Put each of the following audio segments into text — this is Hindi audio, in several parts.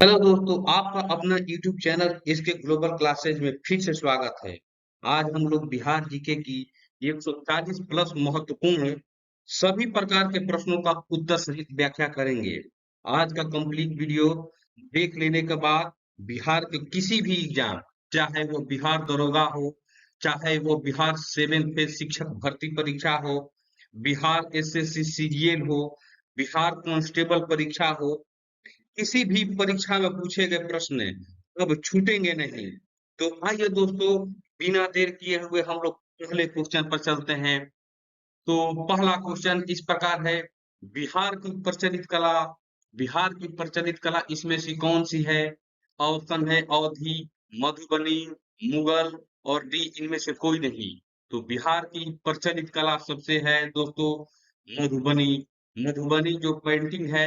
हेलो दोस्तों, आपका अपना YouTube चैनल इसके ग्लोबल क्लासेज में फिर से स्वागत है। आज हम लोग बिहार जीके की 140 प्लस महत्वपूर्ण सभी प्रकार के प्रश्नों का उत्तर सहित व्याख्या करेंगे। आज का कंप्लीट वीडियो देख लेने के बाद बिहार के किसी भी एग्जाम, चाहे वो बिहार दरोगा हो, चाहे वो बिहार 7th फेज शिक्षक भर्ती परीक्षा हो, बिहार एसएससी सीजीएल हो, बिहार कांस्टेबल परीक्षा हो, किसी भी परीक्षा में पूछे गए प्रश्न अब छूटेंगे नहीं। तो आइए दोस्तों, बिना देर किए हुए हम लोग पहले क्वेश्चन पर चलते हैं। तो पहला क्वेश्चन इस प्रकार है, बिहार की प्रचलित कला, बिहार की प्रचलित कला इसमें से कौन सी है? ऑप्शन है अवधी, मधुबनी, मुगल और डी इनमें से कोई नहीं। तो बिहार की प्रचलित कला सबसे है दोस्तों मधुबनी। मधुबनी जो पेंटिंग है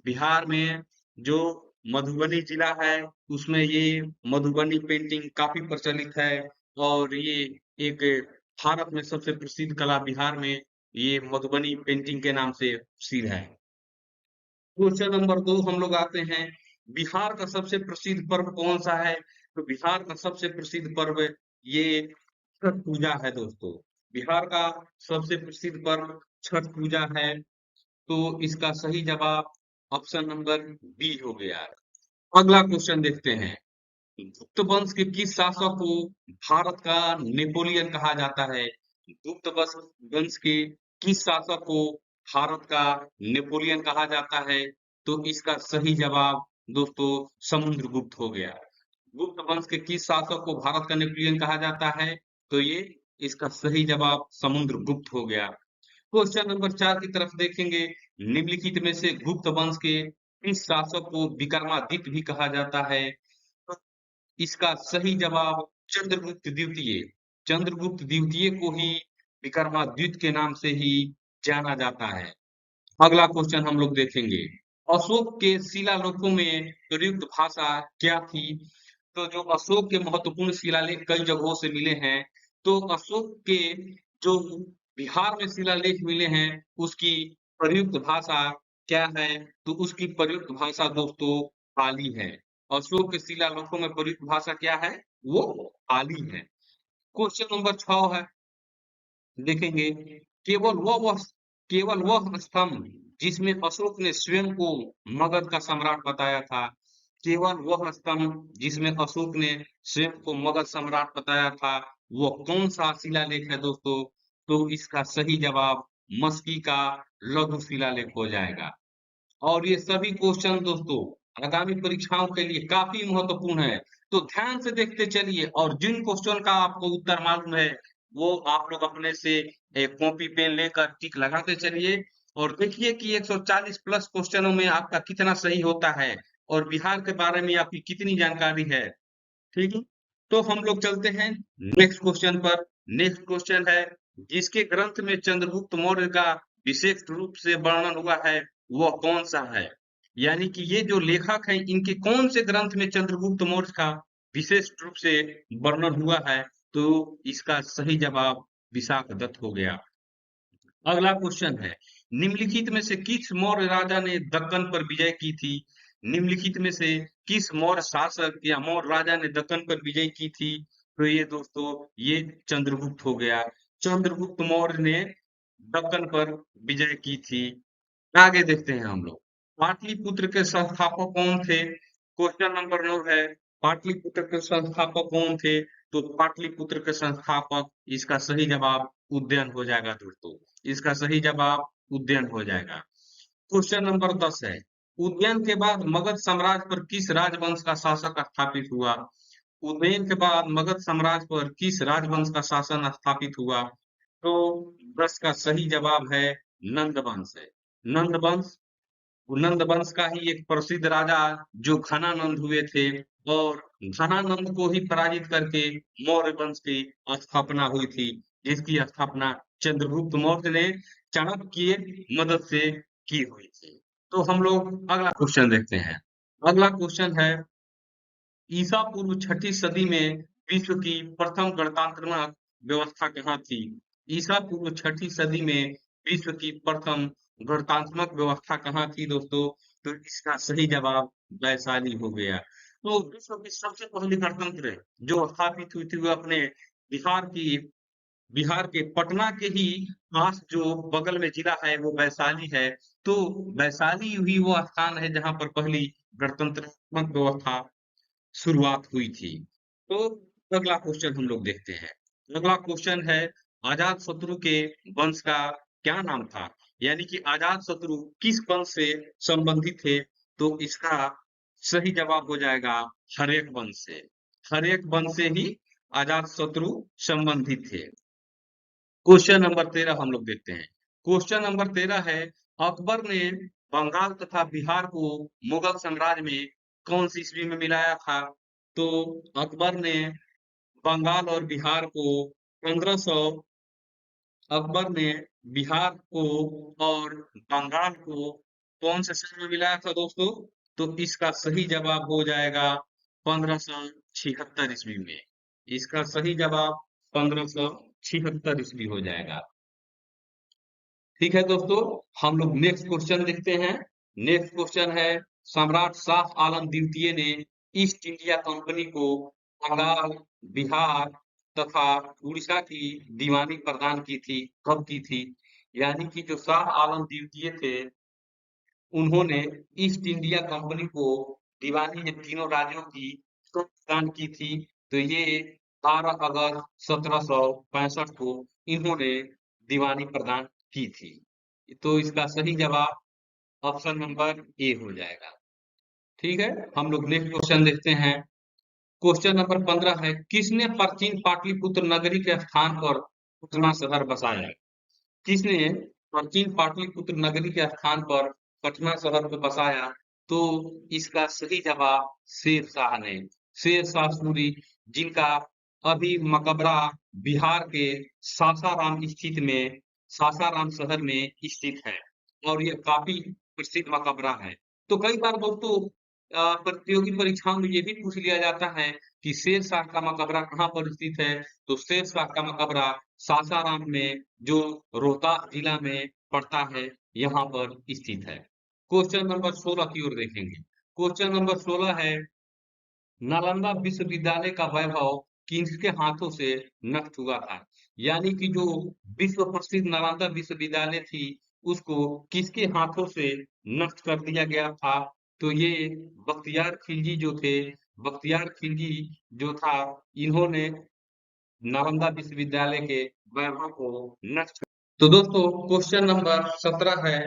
बिहार में, जो मधुबनी जिला है उसमें ये मधुबनी पेंटिंग काफी प्रचलित है। और ये एक भारत में सबसे प्रसिद्ध कला बिहार में ये मधुबनी पेंटिंग के नाम से प्रसिद्ध है। क्वेश्चन नंबर 2 हम लोग आते हैं, बिहार का सबसे प्रसिद्ध पर्व कौन सा है? तो बिहार का सबसे प्रसिद्ध पर्व ये छठ पूजा है दोस्तों। बिहार का सबसे प्रसिद्ध पर्व छठ पूजा है। तो इसका सही जवाब ऑप्शन नंबर बी हो गया। अगला क्वेश्चन देखते हैं, गुप्त वंश के किस शासक को भारत का नेपोलियन कहा जाता है? गुप्त वंश के किस शासक को भारत का नेपोलियन कहा जाता है? तो इसका सही जवाब दोस्तों समुद्रगुप्त हो गया। गुप्त वंश के किस शासक को भारत का नेपोलियन कहा जाता है? तो ये इसका सही जवाब समुद्रगुप्त हो गया। क्वेश्चन नंबर 4 की तरफ देखेंगे, निम्नलिखित में से गुप्त वंश के किस शासक को विक्रमादित्य भी कहा जाता है? तो इसका सही जवाब चंद्रगुप्त द्वितीय। चंद्रगुप्त द्वितीय को ही विक्रमादित्य के नाम से ही जाना जाता है। अगला क्वेश्चन हम लोग देखेंगे, अशोक के शिलालेखों में प्रयुक्त भाषा क्या थी? तो जो अशोक के महत्वपूर्ण शिलालेख कई जगहों से मिले हैं, तो अशोक के जो बिहार में शिलालेख मिले हैं उसकी प्रयुक्त भाषा क्या है? तो उसकी प्रयुक्त भाषा दोस्तों पाली है। अशोक के शिलालेखों में प्रयुक्त भाषा क्या है? वो पाली है। क्वेश्चन नंबर 6 है, देखेंगे, केवल केवल वह स्तंभ जिसमें अशोक ने स्वयं को मगध का सम्राट बताया था, केवल वह स्तंभ जिसमें अशोक ने स्वयं को मगध सम्राट बताया था, वो कौन सा शिलालेख है दोस्तों? तो इसका सही जवाब मस्की का लघु शिलालेख हो जाएगा। और ये सभी क्वेश्चन दोस्तों आगामी परीक्षाओं के लिए काफी महत्वपूर्ण है। तो ध्यान से देखते चलिए, और जिन क्वेश्चन का आपको उत्तर मालूम है वो आप लोग अपने से एक कॉपी पेन लेकर टिक लगाते चलिए और देखिए कि 140 प्लस क्वेश्चनों में आपका कितना सही होता है और बिहार के बारे में आपकी कितनी जानकारी है। ठीक है, तो हम लोग चलते हैं नेक्स्ट क्वेश्चन पर। नेक्स्ट क्वेश्चन है, जिसके ग्रंथ में चंद्रगुप्त मौर्य का विशेष रूप से वर्णन हुआ है वह कौन सा है? यानी कि ये जो लेखक हैं इनके कौन से ग्रंथ में चंद्रगुप्त मौर्य का विशेष रूप से वर्णन हुआ है? तो इसका सही जवाब विशाखदत्त हो गया। अगला क्वेश्चन है, निम्नलिखित में से किस मौर्य राजा ने दक्कन पर विजय की थी? निम्नलिखित में से किस मौर्य शासक या मौर्य राजा ने दक्कन पर विजय की थी? तो ये दोस्तों ये चंद्रगुप्त हो गया। चंद्रगुप्त मौर्य ने दक्कन पर विजय की थी। आगे देखते हैं हम लोग, पाटलिपुत्र के संस्थापक कौन थे? क्वेश्चन नंबर 9 है, पाटलिपुत्र के संस्थापक कौन थे? तो पाटलिपुत्र के संस्थापक, इसका सही जवाब उदयन हो जाएगा दोस्तों। इसका सही जवाब उदयन हो जाएगा। क्वेश्चन नंबर 10 है, उदयन के बाद मगध साम्राज्य पर किस राजवंश का शासक स्थापित हुआ? उदयन के बाद मगध साम्राज्य पर किस राजवंश का शासन स्थापित हुआ? तो 10 का सही जवाब है नंद वंश है। नंद वंश, नंद वंश का ही एक प्रसिद्ध राजा जो घनानंद हुए थे, और घनानंद को ही पराजित करके मौर्य वंश की स्थापना हुई थी, जिसकी स्थापना चंद्रगुप्त मौर्य ने चाणक्य की मदद से की हुई थी। तो हम लोग अगला क्वेश्चन देखते हैं। अगला क्वेश्चन है, ईसा पूर्व 6ठी सदी में विश्व की प्रथम गणतंत्रात्मक व्यवस्था कहाँ थी? ईसा पूर्व 6ठी सदी में विश्व की प्रथम गणतंत्रात्मक व्यवस्था कहाँ थी दोस्तों? तो इसका सही जवाब वैशाली हो गया। तो विश्व की सबसे पहली गणतंत्र जो स्थापित हुई थी वो अपने बिहार की बिहार के पटना के ही पास जो बगल में जिला है वो वैशाली है। तो वैशाली ही वो स्थान है जहाँ पर पहली गणतंत्रात्मक व्यवस्था शुरुआत हुई थी। तो अगला क्वेश्चन हम लोग देखते हैं। अगला क्वेश्चन है अजात शत्रु के वंश का क्या नाम था? यानी कि अजात शत्रु किस वंश से संबंधित थे? तो इसका सही जवाब हो जाएगा हर्यक वंश से। हर्यक वंश से ही अजात शत्रु संबंधित थे। क्वेश्चन नंबर 13 हम लोग देखते हैं। क्वेश्चन नंबर 13 है अकबर ने बंगाल तथा बिहार को मुगल साम्राज्य में कौन सी ईस्वी में मिलाया था? तो अकबर ने बंगाल और बिहार को 1500 अकबर ने बिहार को और बंगाल को कौन से सन में मिलाया था दोस्तों? तो इसका सही जवाब हो जाएगा 1576 ईस्वी में। इसका सही जवाब 1576 ईस्वी हो जाएगा। ठीक है दोस्तों, हम लोग नेक्स्ट क्वेश्चन देखते हैं। नेक्स्ट क्वेश्चन है सम्राट शाह आलम द्वितीय ने ईस्ट इंडिया कंपनी को बंगाल, बिहार तथा उड़ीसा की दीवानी प्रदान की थी, कब की थी? यानी कि जो शाह आलम द्वितीय थे उन्होंने ईस्ट इंडिया कंपनी को दीवानी इन तीनों राज्यों की कब प्रदान की थी? तो ये 12 अगस्त 1765 को इन्होंने दीवानी प्रदान की थी। तो इसका सही जवाब ऑप्शन नंबर ए हो जाएगा। ठीक है, हम लोग नेक्स्ट क्वेश्चन देखते हैं। क्वेश्चन नंबर 15 है किसने प्राचीन पाटलिपुत्र नगरी के स्थान पर पटना शहर बसाया? किसने प्राचीन पाटलिपुत्र नगरी के स्थान पर पटना शहर को बसाया? तो इसका सही जवाब शेरशाह ने। शेरशाह सूरी, जिनका अभी मकबरा बिहार के सासाराम स्थित में सासाराम शहर में स्थित है और यह काफी प्रसिद्ध मकबरा है। तो कई बार दोस्तों प्रतियोगी परीक्षाओं में ये भी पूछ लिया जाता है कि शेरशाह का मकबरा कहाँ पर स्थित है? तो शेरशाह का मकबरा सासाराम में जो रोहतास जिला में पड़ता है यहाँ पर स्थित है। क्वेश्चन नंबर 16 की ओर देखेंगे। क्वेश्चन नंबर 16 है नालंदा विश्वविद्यालय का वैभव किसके हाथों से नष्ट हुआ था? यानी कि जो विश्व प्रसिद्ध नालंदा विश्वविद्यालय थी उसको किसके हाथों से नष्ट कर दिया गया था? तो ये बख्तियार खिलजी जो थे, बख्तियार खिलजी जो था इन्होंने नालंदा विश्वविद्यालय के वैभव को नष्ट। तो दोस्तों क्वेश्चन नंबर 17 है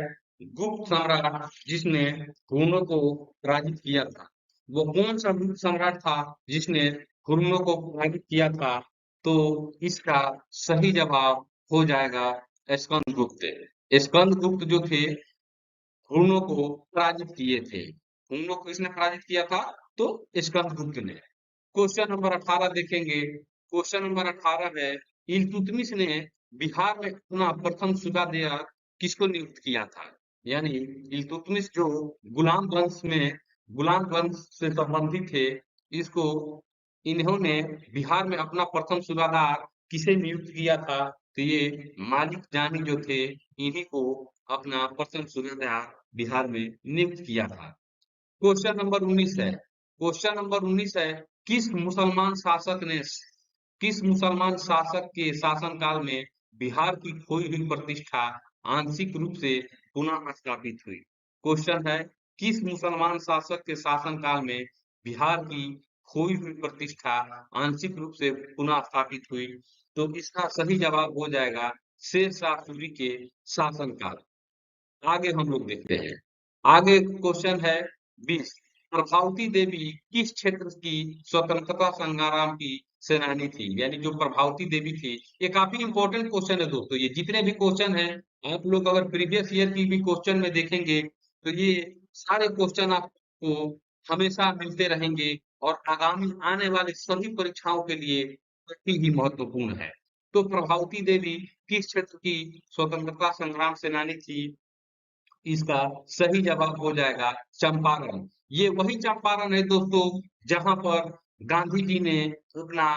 गुप्त सम्राट जिसने हुनों को पराजित किया था, वो कौन सा गुप्त सम्राट था जिसने हुनों को पराजित किया था? तो इसका सही जवाब हो जाएगा स्कंदगुप्त। स्कंदगुप्त जो थे हुनों को पराजित किए थे। हुनों को किसने पराजित किया था? तो स्कंदगुप्त ने। क्वेश्चन नंबर 18 देखेंगे। क्वेश्चन नंबर 18 है इल्तुतमिश ने बिहार में अपना प्रथम सूबादार किसको नियुक्त किया था? यानी इल्तुतमिश जो गुलाम वंश में गुलाम वंश से संबंधित थे, इसको इन्होंने बिहार में अपना प्रथम सूबादार किसे नियुक्त किया था? तो ये मालिक जानी जो थे इन्हीं को अपना प्रथम सूबादार बिहार में नियुक्त किया था। क्वेश्चन नंबर 19 है। क्वेश्चन नंबर 19 है किस मुसलमान शासक के शासनकाल में बिहार की खोई हुई प्रतिष्ठा आंशिक रूप से पुनः स्थापित हुई? क्वेश्चन है किस मुसलमान शासक के शासनकाल में बिहार की खोई हुई प्रतिष्ठा आंशिक रूप से पुनः स्थापित हुई? तो इसका सही जवाब हो जाएगा शेरशाह सूरी के शासनकाल। आगे हम लोग देखते हैं। आगे क्वेश्चन है 20 प्रभावती देवी किस क्षेत्र की स्वतंत्रता संग्राम की सेनानी थी? यानी जो प्रभावती देवी थी, ये काफी इंपॉर्टेंट क्वेश्चन है दोस्तों। ये जितने भी क्वेश्चन हैं आप लोग अगर प्रीवियस ईयर की भी क्वेश्चन में देखेंगे तो ये सारे क्वेश्चन आपको हमेशा मिलते रहेंगे और आगामी आने वाले सभी परीक्षाओं के लिए काफी ही महत्वपूर्ण है। तो प्रभावती देवी किस क्षेत्र की स्वतंत्रता संग्राम सेनानी थी? इसका सही जवाब हो जाएगा चंपारण। ये वही चंपारण है दोस्तों जहां पर गांधी जी ने अपना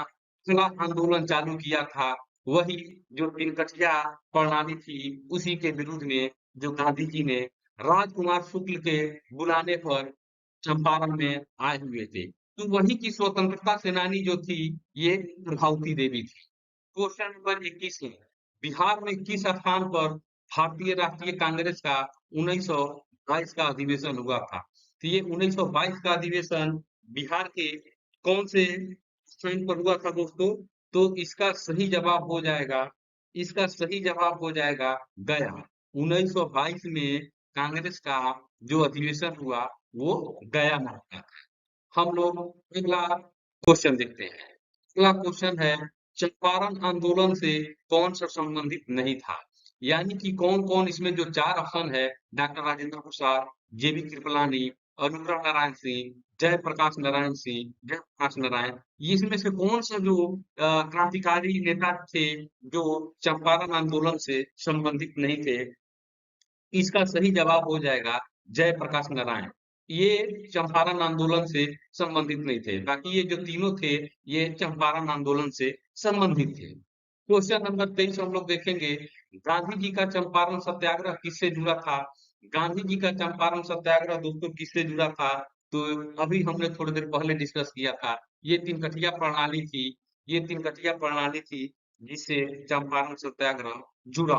खुला आंदोलन चालू किया था। वही जो तिनकठिया प्रणाली थी उसी के विरुद्ध में जो गांधी जी ने राजकुमार शुक्ल के बुलाने पर चंपारण में आए हुए थे। तो वहीं की स्वतंत्रता सेनानी जो थी, ये प्रभावती देवी थी। क्वेश्चन नंबर 21 है, बिहार में किस स्थान पर भारतीय राष्ट्रीय कांग्रेस का 1922 का अधिवेशन हुआ था? तो ये 1922 का अधिवेशन बिहार के कौन से स्थान पर हुआ था दोस्तों? तो इसका सही जवाब हो जाएगा गया। 1922 में कांग्रेस का जो अधिवेशन हुआ वो गया में हुआ। हम लोग अगला क्वेश्चन देखते हैं। अगला क्वेश्चन है, चंपारण आंदोलन से कौन सा संबंधित नहीं था? यानी कि कौन कौन इसमें जो चार ऑप्शन है, डॉक्टर राजेंद्र प्रसाद, जेबी कृपलानी, अनुग्रह नारायण सिंह, जयप्रकाश नारायण सिंह, जयप्रकाश नारायण, ये इसमें से कौन सा जो क्रांतिकारी नेता थे जो चंपारण आंदोलन से संबंधित नहीं थे? इसका सही जवाब हो जाएगा जयप्रकाश नारायण। ये चंपारण आंदोलन से संबंधित नहीं थे, बाकी ये जो तीनों थे ये चंपारण आंदोलन से संबंधित थे। क्वेश्चन नंबर 23 हम लोग देखेंगे, गांधी जी का चंपारण सत्याग्रह किससे जुड़ा था? गांधी जी का चंपारण सत्याग्रह दोस्तों किससे जुड़ा था? तो अभी हमने थोड़ी देर पहले डिस्कस किया था, ये तीन कठिया प्रणाली थी जिससे चंपारण सत्याग्रह जुड़ा।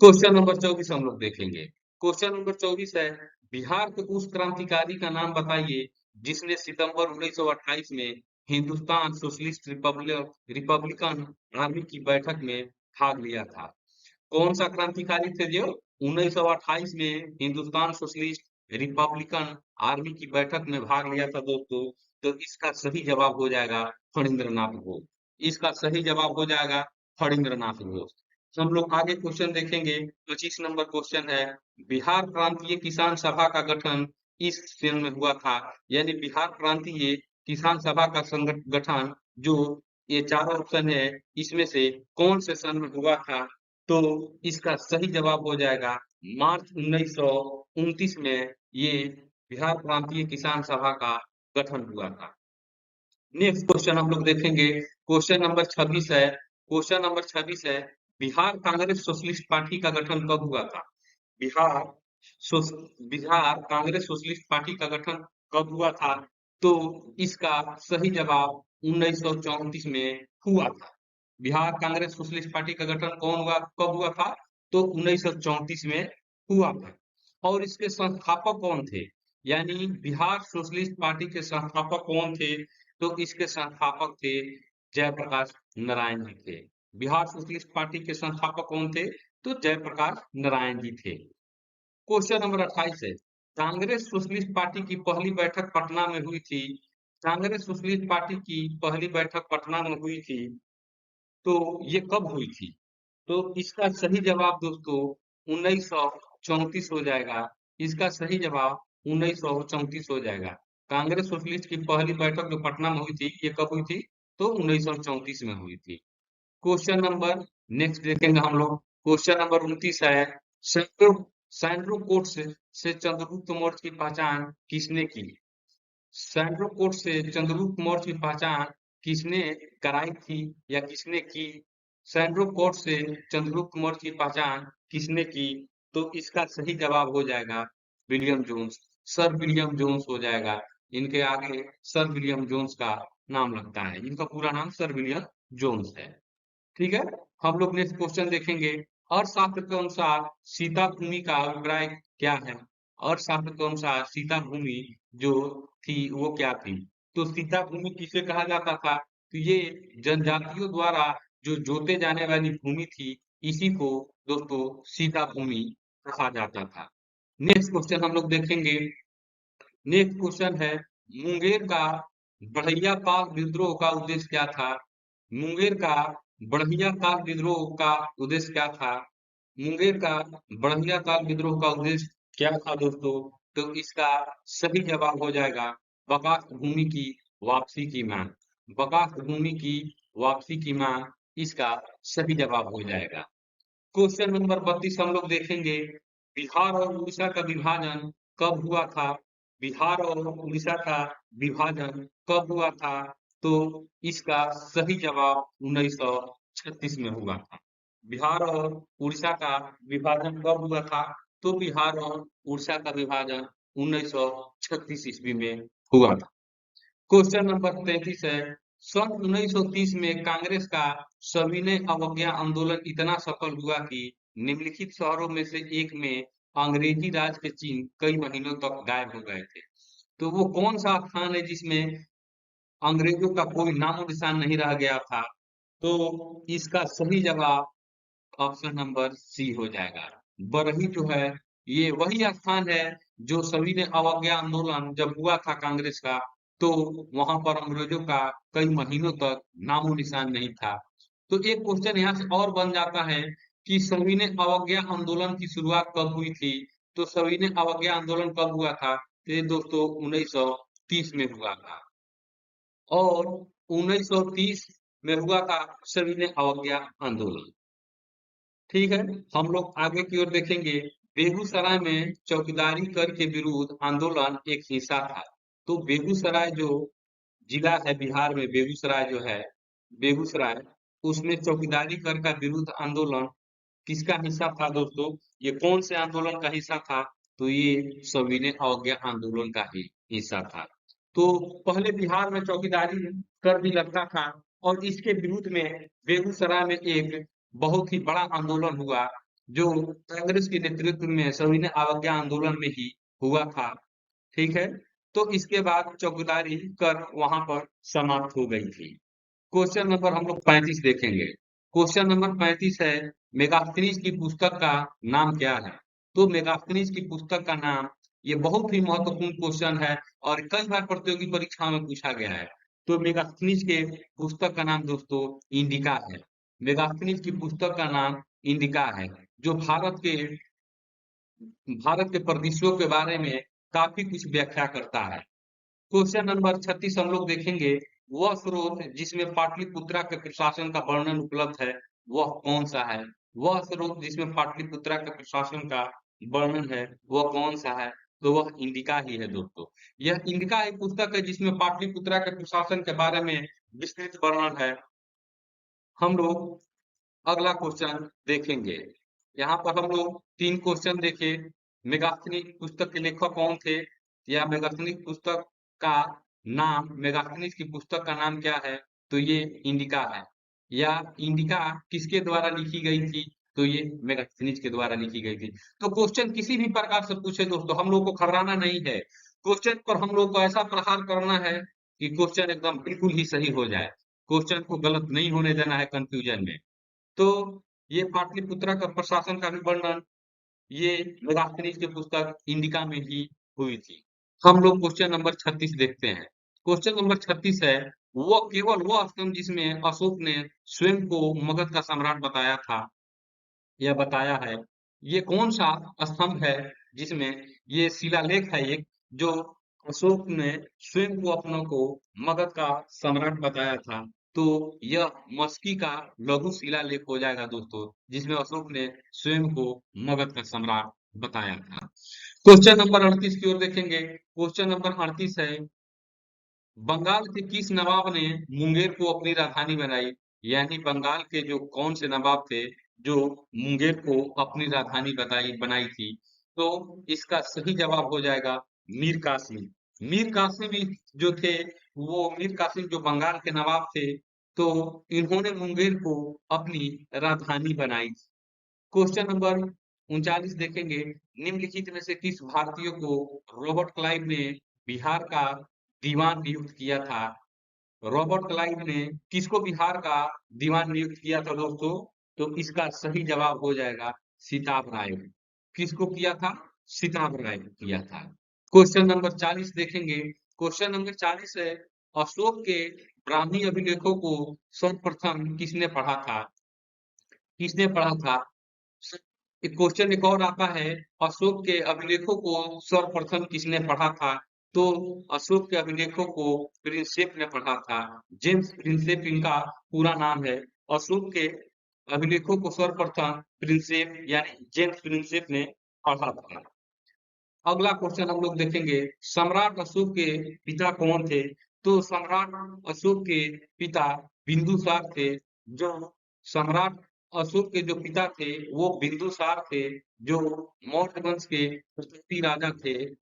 क्वेश्चन नंबर 24 हम लोग देखेंगे। क्वेश्चन नंबर 24 है, बिहार के उस क्रांतिकारी का नाम बताइए जिसने सितंबर 1928 में हिंदुस्तान सोशलिस्ट रिपब्लिकन आर्मी की बैठक में भाग लिया था? कौन सा क्रांतिकारी थे जो 1928 में हिंदुस्तान सोशलिस्ट रिपब्लिकन आर्मी की बैठक में भाग लिया था दोस्तों? तो इसका सही जवाब हो जाएगा फणींद्रनाथ घोष। इसका सही जवाब हो जाएगा फणींद्रनाथ घोष। हम लोग आगे क्वेश्चन देखेंगे। 25 नंबर क्वेश्चन है, बिहार प्रांतीय किसान सभा का गठन इस सन में हुआ था? यानी बिहार प्रांतीय किसान सभा का गठन जो ये चारों ऑप्शन है इसमें से कौन से सन में हुआ था? तो इसका सही जवाब हो जाएगा मार्च 1929 में ये बिहार प्रांतीय किसान सभा का गठन हुआ था। नेक्स्ट क्वेश्चन हम लोग देखेंगे। क्वेश्चन नंबर 26 है। क्वेश्चन नंबर 26 है, बिहार कांग्रेस सोशलिस्ट पार्टी का गठन कब हुआ था? बिहार सोस, बिहार कांग्रेस सोशलिस्ट पार्टी का गठन कब हुआ था? तो इसका सही जवाब 1934 में हुआ था। बिहार कांग्रेस सोशलिस्ट पार्टी का गठन कब हुआ था? तो 1934 में हुआ था। और इसके संस्थापक कौन थे? यानी बिहार सोशलिस्ट पार्टी के संस्थापक कौन थे? तो इसके संस्थापक थे जयप्रकाश नारायण जी थे। बिहार सोशलिस्ट पार्टी के संस्थापक कौन थे? तो जयप्रकाश नारायण जी थे। क्वेश्चन नंबर 28 है, कांग्रेस सोशलिस्ट पार्टी की पहली बैठक पटना में हुई थी। कांग्रेस सोशलिस्ट पार्टी की पहली बैठक पटना में हुई थी, तो ये कब हुई थी? तो इसका सही जवाब दोस्तों 1934 हो जाएगा। इसका सही जवाब 1934 हो जाएगा। कांग्रेस सोशलिस्ट की पहली बैठक जो पटना में हुई थी, ये कब हुई थी? तो 1934 में हुई थी। क्वेश्चन नंबर नेक्स्ट देखेंगे हम लोग। क्वेश्चन नंबर 29 है, सैंड्रो सैंड्रो कोट से चंद्रगुप्त मौर्य की पहचान किसने की? सैंड्रो कोट से चंद्रगुप्त मौर्य की पहचान किसने कराई थी या किसने की? सैंड्रो कोट से चंद्रगुप्त मौर्य की पहचान किसने की? तो इसका सही जवाब हो जाएगा William Jones. Sir William Jones हो जाएगा। इनके आगे सर विलियम जोन्स का नाम लगता है। इनका पूरा नाम सर विलियम जोन्स है। ठीक है, हम लोग नेक्स्ट क्वेश्चन देखेंगे। अर्थशास्त्र के अनुसार सीता भूमि का अभिप्राय क्या है? अर्थशास्त्र के अनुसार सीता भूमि जो थी वो क्या थी? तो सीता भूमि किसे कहा जाता था? तो ये जनजातियों द्वारा जो जोते जाने वाली भूमि थी, इसी को दोस्तों सीता भूमि कहा जाता था। नेक्स्ट क्वेश्चन हम लोग देखेंगे। नेक्स्ट क्वेश्चन है, मुंगेर का बढ़ैया पाल विद्रोह का उद्देश्य क्या था? मुंगेर का बढ़िया काल विद्रोह का उद्देश्य क्या था? मुंगेर का बढ़िया काल विद्रोह का उद्देश्य क्या था दोस्तों? तो इसका सही जवाब हो जाएगा बकास भूमि की वापसी की मांग। बकास भूमि की वापसी की मांग इसका सही जवाब हो जाएगा। क्वेश्चन नंबर 32 हम लोग देखेंगे। बिहार और उड़ीसा का विभाजन कब हुआ था? बिहार और उड़ीसा का विभाजन कब हुआ था? तो इसका सही जवाब 1936 में हुआ था। बिहार और उड़ीसा का विभाजन कब हुआ था? तो बिहार और उड़ीसा का विभाजन 1936 ईस्वी में हुआ था। क्वेश्चन नंबर 33 है, सन 1930 में कांग्रेस का सविनय अवज्ञा आंदोलन इतना सफल हुआ कि निम्नलिखित शहरों में से एक में अंग्रेजी राज के चिन्ह कई महीनों तक गायब हो गए थे। तो वो कौन सा स्थान है जिसमें अंग्रेजों का कोई नामो निशान नहीं रह गया था? तो इसका सही जवाब ऑप्शन नंबर सी हो जाएगा। बरही जो है ये वही स्थान है जो सविनय अवज्ञा आंदोलन जब हुआ था कांग्रेस का, तो वहां पर अंग्रेजों का कई महीनों तक नामो निशान नहीं था। तो एक क्वेश्चन यहाँ से और बन जाता है कि सविनय अवज्ञा आंदोलन की शुरुआत कब हुई थी? तो सविनय अवज्ञा आंदोलन कब हुआ था? तो ये दोस्तों 1930 में हुआ था और 1930 में हुआ था सविनय अवज्ञा आंदोलन। ठीक है, हम लोग आगे की ओर देखेंगे। बेगूसराय में चौकीदारी कर के विरुद्ध आंदोलन एक हिस्सा था। तो बेगूसराय जो जिला है बिहार में, बेगूसराय जो है, बेगूसराय, उसमें चौकीदारी कर का विरुद्ध आंदोलन किसका हिस्सा था दोस्तों? ये कौन से आंदोलन का हिस्सा था? तो ये सविनय अवज्ञा आंदोलन का ही हिस्सा था। तो पहले बिहार में चौकीदारी कर भी लगता था और इसके विरुद्ध में बेगूसराय में एक बहुत ही बड़ा आंदोलन हुआ, जो कांग्रेस के नेतृत्व में सविनय अवज्ञा आंदोलन में ही हुआ था। ठीक है, तो इसके बाद चौकीदारी कर वहां पर समाप्त हो गई थी। क्वेश्चन नंबर हम लोग 35 देखेंगे। क्वेश्चन नंबर 35 है, मेगास्थनीज की पुस्तक का नाम क्या है? तो मेगास्थनीज की पुस्तक का नाम, ये बहुत ही महत्वपूर्ण क्वेश्चन है और कई बार प्रतियोगी परीक्षा में पूछा गया है। तो मेगास्थनीज के पुस्तक का नाम दोस्तों इंडिका है। मेगास्थनीज की पुस्तक का नाम इंडिका है, जो भारत के प्रदेशों के बारे में काफी कुछ व्याख्या करता है। क्वेश्चन नंबर 36 हम लोग देखेंगे, वह स्रोत जिसमें पाटलिपुत्रा के प्रशासन का वर्णन उपलब्ध है, वह कौन सा है? वह स्रोत जिसमें पाटलिपुत्रा के प्रशासन का वर्णन है, वह कौन सा है? तो वह इंडिका ही है दोस्तों। यह इंडिका एक पुस्तक है जिसमें पाटलिपुत्रा के प्रशासन के बारे में विस्तृत वर्णन है। हम लोग अगला क्वेश्चन देखेंगे। यहाँ पर हम लोग 3 क्वेश्चन देखे। मेगास्थनी पुस्तक के लेखक कौन थे, या मेगास्थनी पुस्तक का नाम, मेगास्थनीज की पुस्तक का नाम क्या है? तो ये इंडिका है। या इंडिका किसके द्वारा लिखी गई थी? तो ये मेगास्थनीज के द्वारा लिखी गई थी। तो क्वेश्चन किसी भी प्रकार से पूछे दोस्तों, हम लोग को खर्राना नहीं है। क्वेश्चन पर हम लोग को ऐसा प्रहार करना है कि क्वेश्चन एकदम बिल्कुल ही सही हो जाए। क्वेश्चन को गलत नहीं होने देना है कंफ्यूजन में। तो ये पाटलिपुत्रा का प्रशासन का भी वर्णन ये मेगास्थनीज की पुस्तक इंडिका में ही हुई थी। हम लोग क्वेश्चन नंबर 36 देखते हैं। क्वेश्चन नंबर 36 है, वो केवल वो स्तंभ जिसमें अशोक ने स्वयं को मगध का सम्राट बताया था या बताया है, ये कौन सा स्तंभ है जिसमें ये शिलालेख है एक, जो अशोक ने स्वयं को अपनों को मगध का सम्राट बताया था? तो यह मस्की का लघु शिलालेख हो जाएगा दोस्तों, जिसमें अशोक ने स्वयं को मगध का सम्राट बताया था। क्वेश्चन नंबर 38 की ओर देखेंगे। क्वेश्चन नंबर 38 है, बंगाल के किस नवाब ने मुंगेर को अपनी राजधानी बनाई? यानी बंगाल के जो कौन से नवाब थे जो मुंगेर को अपनी राजधानी बनाई थी? तो इसका सही जवाब हो जाएगा मीर कासिम। मीर कासिम ही जो थे, वो मीर कासिम जो बंगाल के नवाब थे, तो इन्होंने मुंगेर को अपनी राजधानी बनाई। क्वेश्चन नंबर 39 देखेंगे। निम्नलिखित में से किस भारतीय को रॉबर्ट क्लाइव ने बिहार का दीवान नियुक्त किया था? रॉबर्ट क्लाइव ने किसको बिहार का दीवान नियुक्त किया था दोस्तों? तो इसका सही जवाब हो जाएगा सिताब राय। किसको किया था? सिताब राय को किया था। क्वेश्चन नंबर 40 देखेंगे। क्वेश्चन नंबर 40 है, अशोक के ब्राह्मी अभिलेखों को सर्वप्रथम किसने पढ़ा था? किसने पढ़ा था? एक क्वेश्चन एक और आता है, अशोक के अभिलेखों को सर्वप्रथम किसने पढ़ा था? तो अशोक के अभिलेखों को प्रिंसेप ने पढ़ा था। जेम्स प्रिंसेप इनका पूरा नाम है। अशोक के अभिलेखों को सर्वप्रथम प्रिंसेप यानी जेम्स प्रिंसेप ने पढ़ा था। अगला क्वेश्चन हम लोग देखेंगे, सम्राट अशोक के पिता कौन थे? तो सम्राट अशोक के पिता बिंदुसार थे। जो सम्राट अशोक के जो पिता थे वो बिंदुसार थे, जो मौर्य वंश के प्रतापी राजा थे।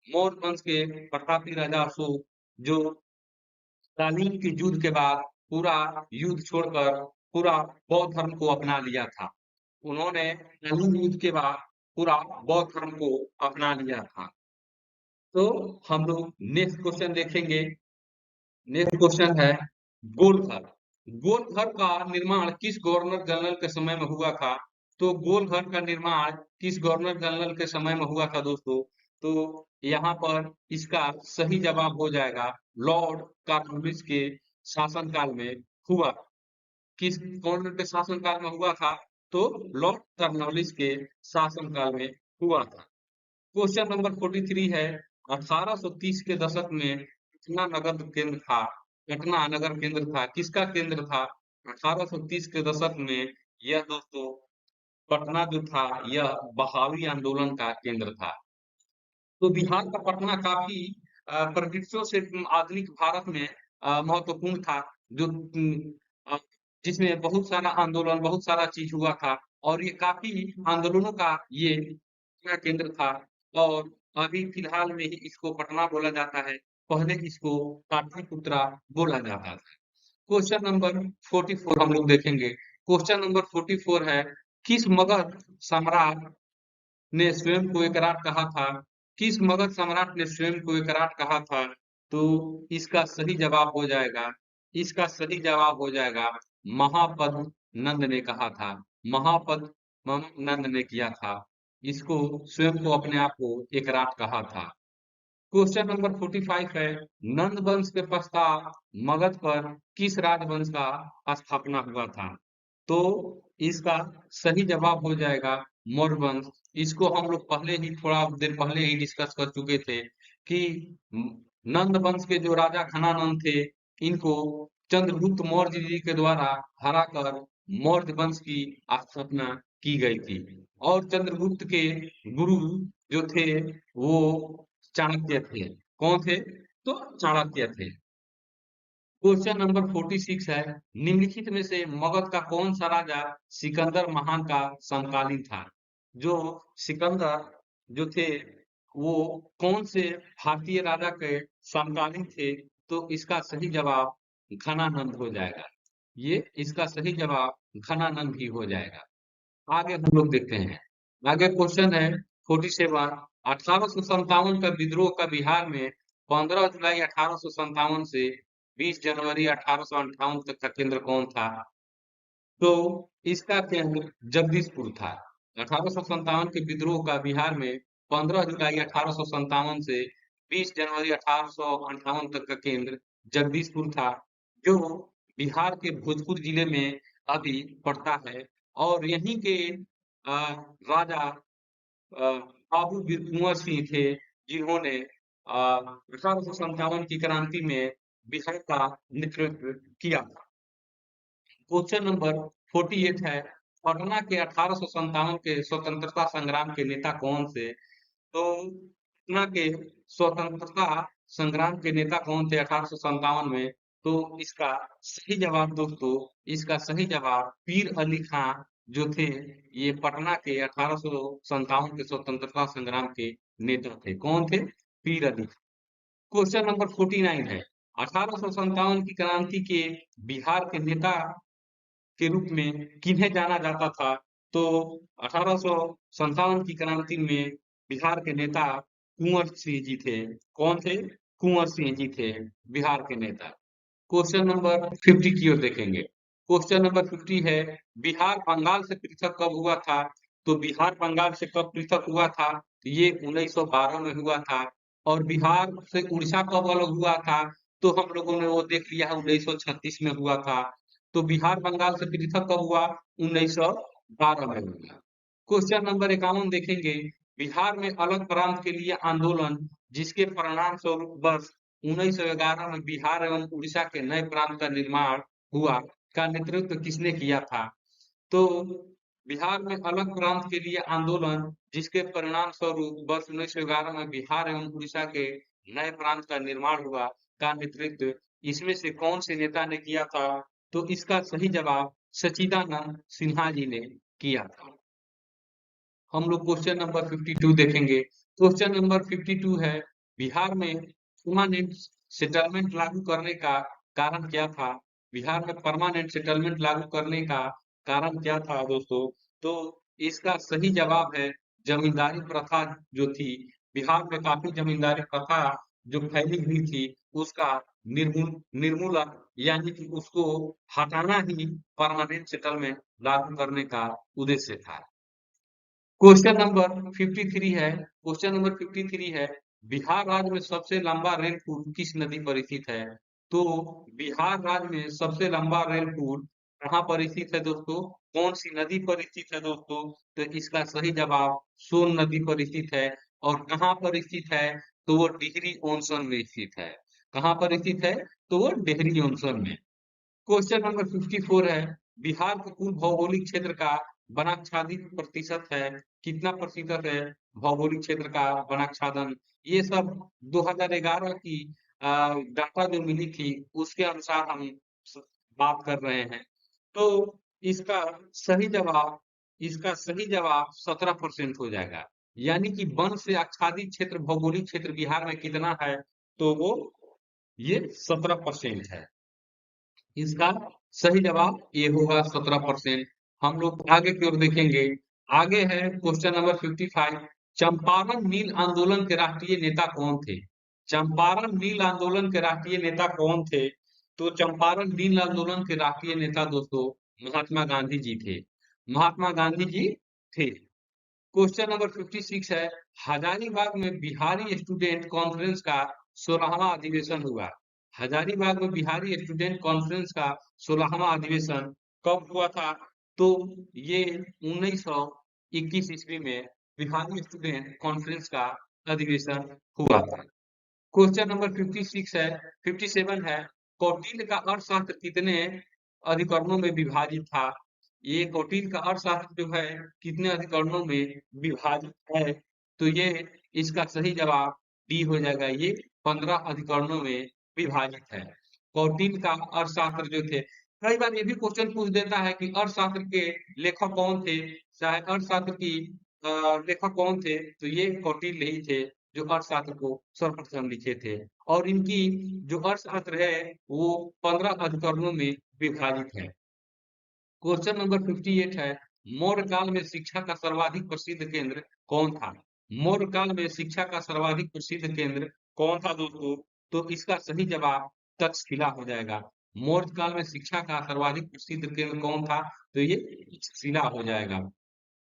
मौर्य वंश के प्रतापी राजा अशोक, जो शालीन के युद्ध के बाद पूरा युद्ध छोड़कर पूरा बौद्ध धर्म को अपना लिया था। उन्होंने शालीन युद्ध के बाद पूरा बौद्ध धर्म को अपना लिया था। तो हम लोग नेक्स्ट क्वेश्चन देखेंगे। नेक्स्ट क्वेश्चन है गोलघर। गोलघर का निर्माण किस गवर्नर जनरल के समय में हुआ था? तो गोलघर का निर्माण किस गवर्नर जनरल के समय में हुआ था दोस्तों? तो यहाँ पर इसका सही जवाब हो जाएगा लॉर्ड कॉर्नवालिस के शासनकाल में हुआ। किस गवर्नर के शासनकाल में हुआ था? तो लॉर्ड कॉर्नवालिस के शासनकाल में हुआ था। क्वेश्चन नंबर 43 है 1830 के दशक में पटना नगर केंद्र था। पटना नगर केंद्र था, किसका केंद्र था? 1830 के दशक में यह दोस्तों पटना जो था यह बहावी आंदोलन का केंद्र था। तो बिहार का पटना काफी परिदृश्यों से आधुनिक भारत में महत्वपूर्ण था, जो अ, जिसमें बहुत सारा आंदोलन, बहुत सारा चीज हुआ था और ये काफी आंदोलनों का ये पटना केंद्र था। और अभी फिलहाल में ही इसको पटना बोला जाता है, पहले इसको पाटलिपुत्रा बोला जाता था। क्वेश्चन नंबर 44 हम लोग देखेंगे। क्वेश्चन नंबर 44 है किस मगध सम्राट ने स्वयं को एक राट कहा था? किस मगध सम्राट ने स्वयं को एक राट कहा था? तो इसका सही जवाब हो जाएगा, इसका सही जवाब हो जाएगा महापद नंद ने कहा था। महापद नंद ने किया था, इसको स्वयं को अपने आप को एक राट कहा था। क्वेश्चन नंबर 45 है नंद वंश के पश्चात मगध पर किस राजवंश का स्थापना हुआ था? तो इसका सही जवाब हो जाएगा मौर्य वंश। इसको हम लोग पहले ही थोड़ा देर पहले ही डिस्कस कर चुके थे कि नंद वंश के जो राजा घनानंद थे, इनको चंद्रगुप्त मौर्य जी के द्वारा हराकर मौर्य वंश की स्थापना की गई थी। और चंद्रगुप्त के गुरु जो थे वो चाणक्य थे। कौन थे? तो चाणक्य थे। क्वेश्चन नंबर 46 है निम्नलिखित में से मगध का कौन सा राजा सिकंदर महान का समकालीन था? जो सिकंदर जो थे वो कौन से भारतीय राजा के समकालीन थे? तो इसका सही जवाब घनानंद हो जाएगा। ये इसका सही जवाब घनानंद ही हो जाएगा। आगे हम लोग देखते हैं। आगे क्वेश्चन है 47 1857 का विद्रोह का बिहार में 15 जुलाई 1857 से 20 जनवरी 1858 तक का केंद्र कौन था? तो इसका केंद्र जगदीशपुर था। 1857 के विद्रोह का बिहार में 15 जुलाई 1857 से 20 जनवरी 1858 तक का केंद्र जगदीशपुर था, जो बिहार के भोजपुर जिले में अभी पड़ता है। और यहीं के राजा बाबू वीर कुंवर सिंह थे, जिन्होंने 1857 की क्रांति में बिहार का नेतृत्व किया था। क्वेश्चन नंबर 48 है पटना के 1857 के स्वतंत्रता संग्राम के नेता कौन थे? तो पटना के स्वतंत्रता संग्राम के नेता कौन थे 1857 में? तो इसका सही जवाब दोस्तों, इसका सही जवाब पीर अली खां जो थे, ये पटना के 1857 के स्वतंत्रता संग्राम के नेता थे। कौन थे? पीर अली। क्वेश्चन नंबर 49 है 1857 की क्रांति के बिहार के नेता के रूप में किन्हें जाना जाता था? तो 1857 की क्रांति में बिहार के नेता कुंवर सिंह जी थे। कौन थे? कुंवर सिंह जी थे बिहार के नेता। क्वेश्चन नंबर 50 की ओर देखेंगे। क्वेश्चन नंबर 50 है बिहार बंगाल से पृथक कब हुआ था? तो बिहार बंगाल से कब पृथक हुआ था? ये 1912 में हुआ था। और बिहार से उड़ीसा कब अलग हुआ था? तो हम लोगों ने वो देख लिया है, 1936 में हुआ था। तो बिहार बंगाल से पृथक कब हुआ? 1912 में हुआ। क्वेश्चन नंबर 51 देखेंगे। बिहार में अलग प्रांत के लिए आंदोलन, जिसके परिणाम स्वरूप वर्ष 1911 में बिहार एवं उड़ीसा के नए प्रांत का निर्माण हुआ, का नेतृत्व किसने किया था? तो बिहार में अलग प्रांत के लिए आंदोलन, जिसके परिणाम स्वरूप वर्ष 1911 में बिहार एवं उड़ीसा के नए प्रांत का निर्माण हुआ, का नेतृत्व इसमें से कौन से नेता ने किया था? तो इसका सही जवाब सच्चिदानंद सिन्हा जी ने किया था। हम लोग क्वेश्चन नंबर 52 देखेंगे। क्वेश्चन नंबर 52 है, बिहार में परमानेंट सेटलमेंट लागू करने का कारण क्या था? बिहार में परमानेंट सेटलमेंट लागू करने का कारण क्या था दोस्तों? तो इसका सही जवाब है जमींदारी प्रथा जो थी। बिहार में काफी जमींदारी प्रथा जो फैली हुई थी उसका निर्मूलन यानी कि उसको हटाना ही परमानेंट सेटलमेंट लागू करने का उद्देश्य था। क्वेश्चन नंबर 53 है। क्वेश्चन नंबर 53 है, बिहार राज्य में सबसे लंबा रेल पुल किस नदी पर स्थित है? तो बिहार राज्य में सबसे लंबा रेल पुल कहाँ पर स्थित है दोस्तों? कौन सी नदी पर स्थित है दोस्तों? तो इसका सही जवाब सोन नदी पर स्थित है। और कहाँ पर स्थित है? तो वो डिहरी ऑनसन में स्थित है। कहाँ पर स्थित है? तो वो डिहरी ऑनसन में। क्वेश्चन नंबर 54 है, बिहार के कुल भौगोलिक क्षेत्र का वनाच्छादित प्रतिशत है, कितना प्रतिशत है भौगोलिक क्षेत्र का वनाच्छादन? ये सब 2011 की डाटा जो मिली थी उसके अनुसार हम स- बात कर रहे हैं। तो इसका सही जवाब इसका सही जवाब 17% हो जाएगा। यानी कि वन से आच्छादित क्षेत्र भौगोलिक क्षेत्र बिहार में कितना है? तो वो ये 17% है। इसका सही जवाब ये होगा 17%। हम लोग आगे की ओर देखेंगे। आगे है क्वेश्चन नंबर 55, चंपारण नील आंदोलन के राष्ट्रीय नेता कौन थे? चंपारण नील आंदोलन के राष्ट्रीय नेता कौन थे? तो चंपारण नील आंदोलन के राष्ट्रीय नेता दोस्तों महात्मा गांधी जी थे। महात्मा गांधी जी थे। क्वेश्चन नंबर 56 है, हजारीबाग में बिहारी स्टूडेंट कॉन्फ्रेंस का 16वां अधिवेशन हुआ। हजारीबाग में बिहारी स्टूडेंट कॉन्फ्रेंस का 16वां अधिवेशन कब हुआ था? तो ये 1921 ईस्वी में बिहारी स्टूडेंट कॉन्फ्रेंस का अधिवेशन हुआ था। क्वेश्चन नंबर 56 है 57 है, कौटिल्य का अर्थशास्त्र कितने अधिकरणों में विभाजित था? ये कौटिल्य का अर्थशास्त्र जो है कितने अधिकरणों में विभाजित है? तो ये इसका सही जवाब डी हो जाएगा। ये 15 अधिकरणों में विभाजित है। कौटिल्य का अर्थशास्त्र जो थे, कई बार ये भी क्वेश्चन पूछ देता है कि अर्थशास्त्र के लेखक कौन थे, चाहे अर्थशास्त्र की लेखक कौन थे? तो ये कौटिल्य ही थे जो अर्थशास्त्र को सर्वप्रथम लिखे थे। और इनकी जो अर्थशास्त्र है वो 15 अधिकरणों में विभाजित है। क्वेश्चन नंबर 58 है, मौर्य काल में शिक्षा का सर्वाधिक प्रसिद्ध केंद्र कौन था? मौर्य काल में शिक्षा का सर्वाधिक प्रसिद्ध केंद्र कौन था दोस्तों? तो इसका सही जवाब तक्षशिला हो जाएगा। मौर्य काल में शिक्षा का सर्वाधिक प्रसिद्ध केंद्र कौन था? तो ये तक्षशिला हो जाएगा।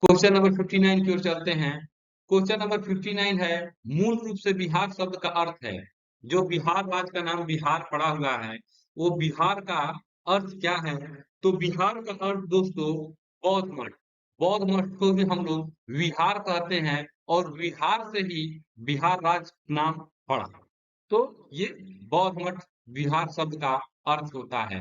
क्वेश्चन नंबर 59 की ओर चलते हैं। क्वेश्चन नंबर 59 है, मूल रूप से बिहार शब्द का अर्थ है, जो बिहार राज्य का नाम बिहार पड़ा हुआ है वो बिहार का अर्थ क्या है? तो बिहार का अर्थ दोस्तों बौद्ध मठ। बौद्ध मठ को भी हम लोग विहार कहते हैं और विहार से ही बिहार राज्य नाम पड़ा। तो ये बौद्ध मठ बिहार शब्द का अर्थ होता है।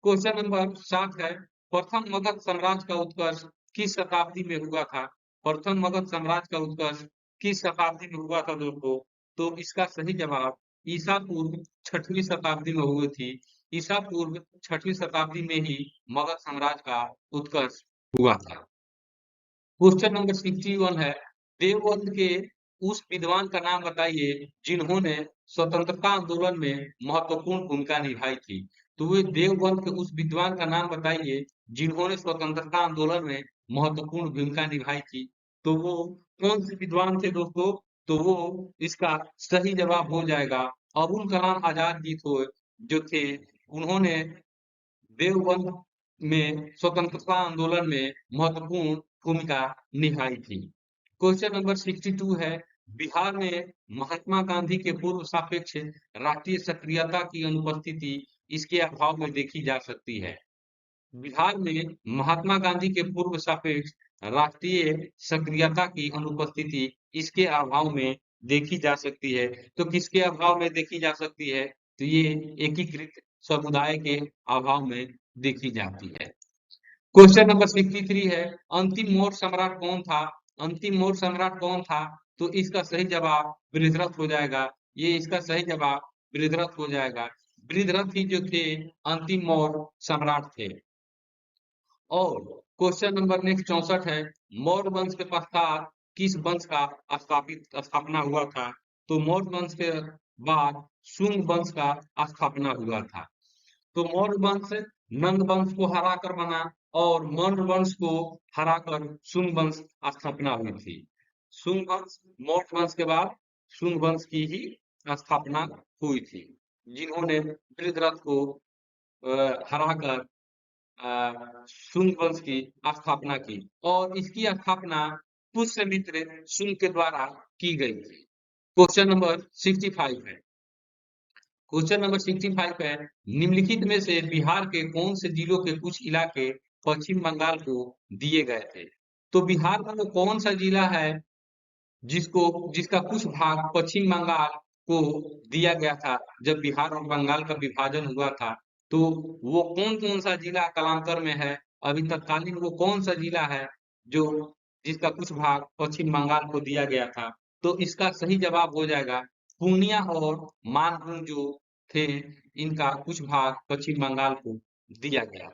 क्वेश्चन नंबर 7 है, प्रथम मगध साम्राज्य का उत्कर्ष किस शताब्दी में हुआ था? प्रथम मगध साम्राज्य का उत्कर्ष किस शताब्दी में हुआ था दोस्तों? तो इसका सही जवाब ईसा पूर्व 6वीं शताब्दी में हुई थी। ईसा पूर्व 6वीं शताब्दी में ही मगध साम्राज्य का उत्कर्ष हुआ था। क्वेश्चन नंबर 61 है, देवबंद के उस विद्वान का नाम बताइए जिन्होंने स्वतंत्रता आंदोलन में महत्वपूर्ण भूमिका निभाई थी। तो वे देवबंद के उस विद्वान का नाम बताइए जिन्होंने स्वतंत्रता आंदोलन में महत्वपूर्ण भूमिका निभाई थी। तो वो कौन से विद्वान थे दोस्तों? तो वो इसका सही जवाब हो जाएगा अबुल कलाम आजाद जी थे, जो थे उन्होंने देवबंद में स्वतंत्रता आंदोलन में महत्वपूर्ण भूमिका निभाई थी। क्वेश्चन नंबर 62 है, बिहार में महात्मा गांधी के पूर्व सापेक्ष राष्ट्रीय सक्रियता की अनुपस्थिति इसके अभाव में देखी जा सकती है। बिहार में महात्मा गांधी के पूर्व सापेक्ष राष्ट्रीय सक्रियता की अनुपस्थिति इसके अभाव में देखी जा सकती है। तो किसके अभाव में देखी जा सकती है? तो ये एकीकृत समुदाय के अभाव में देखी जाती है। क्वेश्चन नंबर 63 है, अंतिम मौर्य सम्राट कौन था? अंतिम मौर्य सम्राट कौन था? तो इसका सही जवाब बृहद्रथ हो जाएगा। ये इसका सही जवाब बृहद्रथ हो जाएगा। बृहद्रथ ही जो थे अंतिम मौर्य सम्राट थे। और क्वेश्चन नंबर नेक्स्ट 64 है, मौर्य वंश के पश्चात किस वंश का स्थापना हुआ था? तो मौर्य वंश के बाद शुंग वंश का स्थापना हुआ था। तो मौर्य वंश नंद वंश को हराकर बना और मौर्य वंश को हराकर शुंग वंश स्थापना हुई थी। शुंग वंश मौर्य वंश के बाद शुंग वंश की ही स्थापना हुई थी, जिन्होंने बृहद्रथ को हराकर शुंग वंश की स्थापना की और इसकी स्थापना पुष्यमित्र शुंग के द्वारा की गई थी। क्वेश्चन नंबर 65 है। क्वेश्चन नंबर 65 है, निम्नलिखित में से बिहार के कौन से जिलों के कुछ इलाके पश्चिम बंगाल को दिए गए थे? तो बिहार का वो कौन सा जिला है जिसका कुछ भाग पश्चिम बंगाल को दिया गया था जब बिहार और बंगाल का विभाजन हुआ था? तो वो कौन कौन सा जिला कालांतर में है, अभी तत्कालीन वो कौन सा जिला है जो जिसका कुछ भाग पश्चिम बंगाल को दिया गया था? तो इसका सही जवाब हो जाएगा पूर्णिया और मानभूम जो थे, इनका कुछ भाग पश्चिम बंगाल को दिया गया।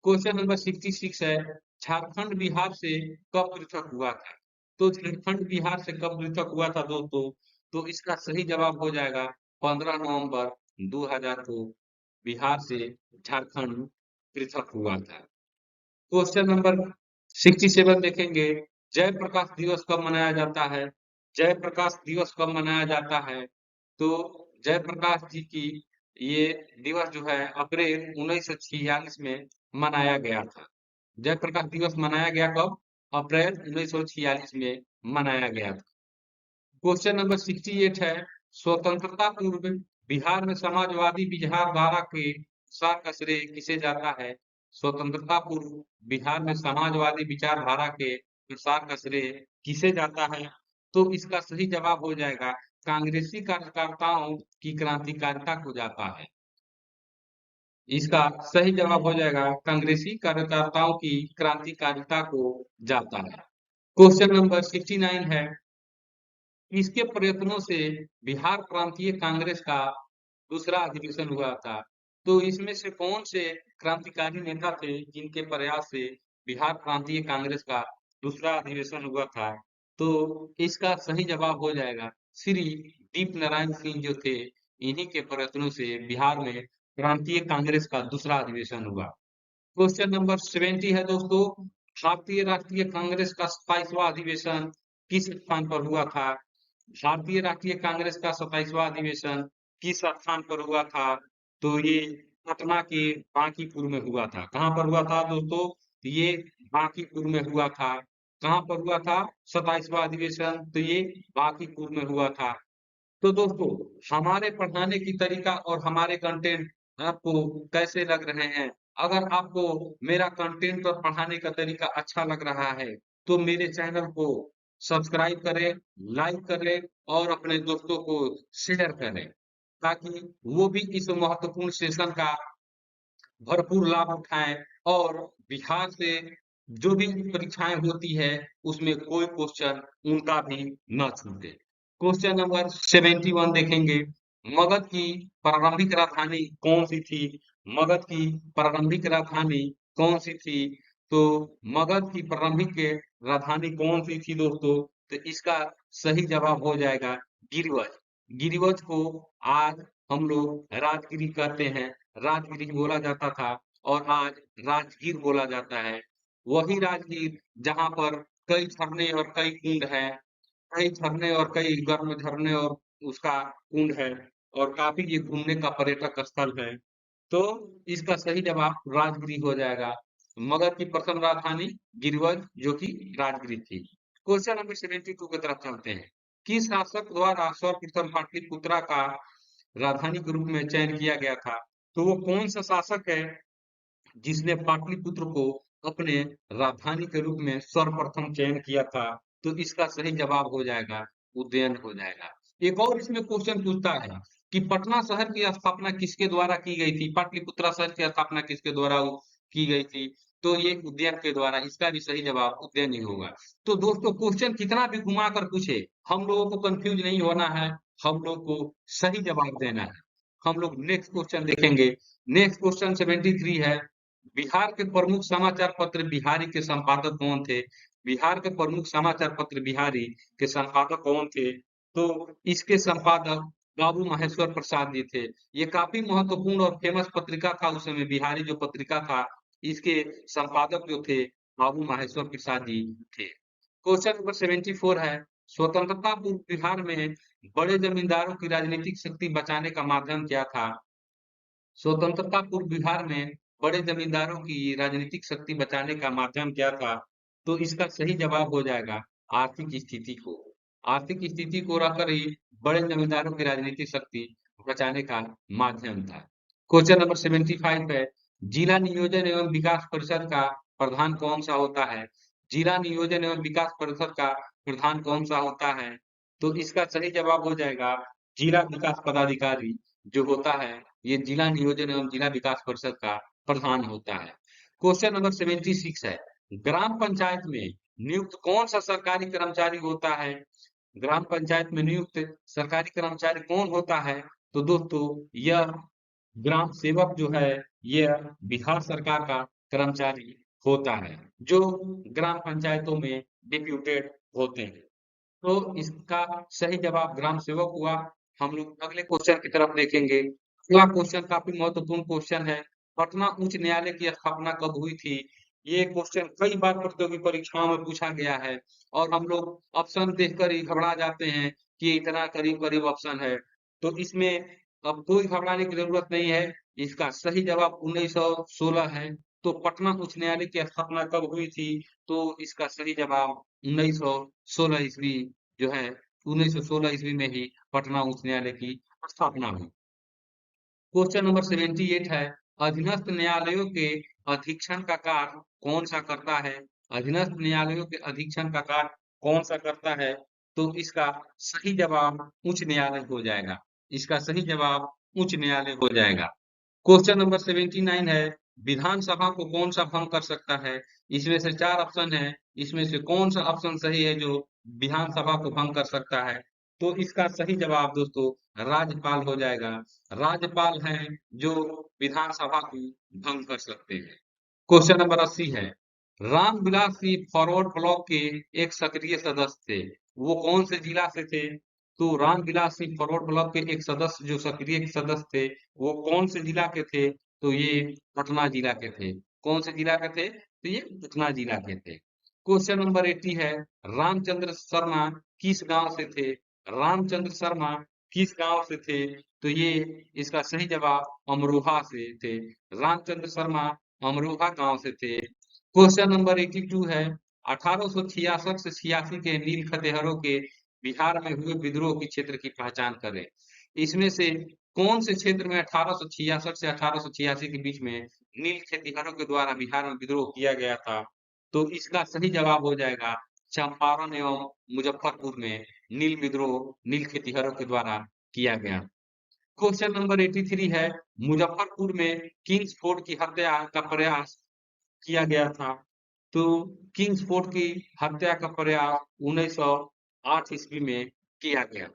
क्वेश्चन नंबर 66 है, झारखंड बिहार से कब पृथक हुआ था? तो झारखंड बिहार से कब पृथक हुआ था दोस्तों? तो इसका सही जवाब हो जाएगा 15 नवंबर 2000 को बिहार से झारखंड पृथक हुआ था। क्वेश्चन नंबर 67 देखेंगे, जयप्रकाश दिवस कब मनाया जाता है? जयप्रकाश दिवस कब मनाया जाता है? तो जयप्रकाश जी की ये दिवस जो है अप्रैल 1946 में मनाया गया था। जयप्रकाश दिवस मनाया गया कब? अप्रैल 1946 में मनाया गया था। क्वेश्चन नंबर 68 है, स्वतंत्रता पूर्व बिहार में समाजवादी विचारधारा के प्रसार का श्रेय किसे जाता है? स्वतंत्रता पूर्व बिहार में समाजवादी विचारधारा के प्रसार का श्रेय किसे जाता है? तो इसका सही जवाब हो जाएगा कांग्रेसी कार्यकर्ताओं की क्रांतिकारिता को जाता है। इसका सही जवाब हो जाएगा कांग्रेसी कार्यकर्ताओं की क्रांतिकारिता को जाता है। क्वेश्चन नंबर 69 है, इसके प्रयत्नों से बिहार प्रांतीय कांग्रेस का दूसरा अधिवेशन हुआ था? तो इसमें से कौन से क्रांतिकारी नेता थे जिनके प्रयास से बिहार प्रांतीय कांग्रेस का दूसरा अधिवेशन हुआ था? तो इसका सही जवाब हो जाएगा श्री दीप नारायण सिंह जो थे, इन्हीं के प्रयत्नों से बिहार में प्रांतीय कांग्रेस का दूसरा अधिवेशन हुआ। क्वेश्चन नंबर 70 है दोस्तों, भारतीय राष्ट्रीय कांग्रेस का 27वां अधिवेशन किस स्थान पर हुआ था? भारतीय राष्ट्रीय कांग्रेस का 27वां अधिवेशन किस स्थान पर हुआ था? तो ये पटना के बांकीपुर में हुआ था। कहाँ पर हुआ था दोस्तों? ये बांकीपुर में हुआ था। कहाँ पर हुआ था 27वां अधिवेशन? तो ये बांकीपुर में हुआ था। तो दोस्तों, हमारे पढ़ाने की तरीका और हमारे कंटेंट आपको कैसे लग रहे हैं? अगर आपको मेरा कंटेंट और पढ़ाने का तरीका अच्छा लग रहा है, तो मेरे चैनल को सब्सक्राइब करें, लाइक करें और अपने दोस्तों को शेयर करें, ताकि वो भी इस महत्वपूर्ण सेशन का भरपूर लाभ उठाएं और बिहार से जो भी परीक्षाएं होती है उसमें कोई क्वेश्चन उनका भी न छूटे। क्वेश्चन नंबर 71 देखेंगे, मगध की प्रारंभिक राजधानी कौन सी थी? मगध की प्रारंभिक राजधानी कौन सी थी? तो मगध की प्रारंभिक राजधानी कौन सी थी दोस्तों? तो इसका सही जवाब हो जाएगा गिरिवज। गिरिवज को आज हम लोग राजगिरी कहते हैं, राजगिरी बोला जाता था और आज राजगीर बोला जाता है। वही राजगीर जहाँ पर कई झरने और कई कुंड है, कई झरने और कई गर्म झरने और उसका कुंड है और काफी ये घूमने का पर्यटक स्थल है। तो इसका सही जवाब राजगिरी हो जाएगा। मगध की प्रथम राजधानी गिरिवज जो कि राजगिरी थी। क्वेश्चन नंबर 72 की तरफ चलते हैं, किस शासक द्वारा सर्वप्रथम पाटलिपुत्रा का राजधानी के रूप में चयन किया गया था? तो वो कौन सा शासक है जिसने पाटलिपुत्र को अपने राजधानी के रूप में सर्वप्रथम चयन किया था? तो इसका सही जवाब हो जाएगा उदयन हो जाएगा। एक और इसमें क्वेश्चन पूछता है कि पटना शहर की स्थापना किसके द्वारा की गई थी? पाटलिपुत्रा शहर की स्थापना किसके द्वारा की गई थी? तो ये उदयन के द्वारा। इसका भी सही जवाब उदयन ही होगा। तो दोस्तों, क्वेश्चन कितना भी घुमा कर पूछे, हम लोगों को कंफ्यूज नहीं होना है, हम लोग को सही जवाब देना है। हम लोग नेक्स्ट क्वेश्चन देखेंगे। नेक्स्ट क्वेश्चन 73 है, बिहार के प्रमुख समाचार पत्र बिहारी के संपादक कौन थे? बिहार के प्रमुख समाचार पत्र बिहारी के संपादक कौन थे? तो इसके संपादक बाबू महेश्वर प्रसाद जी थे। ये काफी महत्वपूर्ण और फेमस पत्रिका था उस समय, बिहारी जो पत्रिका था, इसके संपादक जो थे बाबू महेश्वर प्रसाद जी थे। क्वेश्चन नंबर 74 है, स्वतंत्रता पूर्व बिहार में बड़े जमींदारों की राजनीतिक शक्ति बचाने का माध्यम क्या था? स्वतंत्रता पूर्व बिहार में बड़े जमींदारों की राजनीतिक शक्ति बचाने का माध्यम क्या था? तो इसका सही जवाब हो जाएगा आर्थिक स्थिति को। आर्थिक स्थिति को रखकर ही बड़े जमींदारों की राजनीतिक शक्ति बचाने का माध्यम था। क्वेश्चन नंबर 75 है, जिला नियोजन एवं विकास परिषद का प्रधान कौन सा होता है? जिला नियोजन एवं विकास परिषद का प्रधान कौन सा होता है? तो इसका सही जवाब हो जाएगा जिला विकास पदाधिकारी जो होता है, ये जिला नियोजन एवं जिला विकास परिषद का प्रधान होता है। क्वेश्चन नंबर 76 है, ग्राम पंचायत में नियुक्त कौन सा सरकारी कर्मचारी होता है? ग्राम पंचायत में नियुक्त सरकारी कर्मचारी कौन होता है? तो दोस्तों यह ग्राम सेवक जो है, यह बिहार सरकार का कर्मचारी होता है, जो ग्राम पंचायतों में डिप्यूटेड होते हैं। तो इसका सही जवाब ग्राम सेवक हुआ। हम लोग अगले क्वेश्चन की तरफ देखेंगे। अगला क्वेश्चन काफी महत्वपूर्ण क्वेश्चन है, पटना उच्च न्यायालय की स्थापना कब हुई थी? ये क्वेश्चन कई बार प्रतियोगी परीक्षाओं में पूछा गया है और हम लोग ऑप्शन देखकर ही घबरा जाते हैं कि इतना करीब करीब ऑप्शन है। तो इसमें अब कोई घबराने की जरूरत नहीं है, इसका सही जवाब 1916 है। तो पटना उच्च न्यायालय की स्थापना कब हुई थी? तो इसका सही जवाब 1916 ईस्वी जो है, 1916 ईस्वी में ही पटना उच्च न्यायालय की स्थापना हुई। क्वेश्चन नंबर 78 है, अधीनस्थ न्यायालयों के अधीक्षण का कार्य कौन सा करता है? अधीनस्थ न्यायालयों के अधीक्षण का कार्य कौन सा करता है? तो इसका सही जवाब उच्च न्यायालय हो जाएगा। इसका सही जवाब उच्च न्यायालय हो जाएगा। क्वेश्चन नंबर 79 है, विधानसभा को कौन सा भंग कर सकता है? इसमें से चार ऑप्शन है, इसमें से कौन सा ऑप्शन सही है जो विधानसभा को भंग कर सकता है? तो इसका सही जवाब दोस्तों राज्यपाल हो जाएगा। राज्यपाल हैं जो विधानसभा को भंग कर सकते हैं। क्वेश्चन नंबर 80 है, रामविलास जी फॉरवर्ड ब्लॉक के एक सक्रिय सदस्य थे, वो कौन से जिला से थे? तो रामविलास सिंह फॉरवर्ड ब्लॉक के एक सदस्य जो सक्रिय सदस्य थे, वो कौन से जिला के थे? तो ये पटना जिला के थे। कौन से जिला के थे? तो ये पटना जिला के थे। क्वेश्चन नंबर 80 है, रामचंद्र शर्मा किस गांव से थे? रामचंद्र शर्मा किस गांव से थे? तो ये इसका सही जवाब अमरोहा से थे। रामचंद्र शर्मा अमरोहा गांव से थे। क्वेश्चन नंबर 82 है, 1866 से 86 के नील खतेहरों के बिहार में हुए विद्रोह की क्षेत्र की पहचान करें। इसमें से कौन से क्षेत्र में 1866 से 1886 के बीच में नील खेतिहरों के द्वारा बिहार में विद्रोह किया गया था? तो इसका सही जवाब हो जाएगा चंपारण एवं मुजफ्फरपुर में नील विद्रोह नील खेतिहरों के द्वारा किया गया। क्वेश्चन नंबर 83 है, मुजफ्फरपुर में किंग्स फोर्ट की हत्या का प्रयास किया गया था। तो किंग्स फोर्ट की हत्या का प्रयास 1908 ईस्वी में किया गया।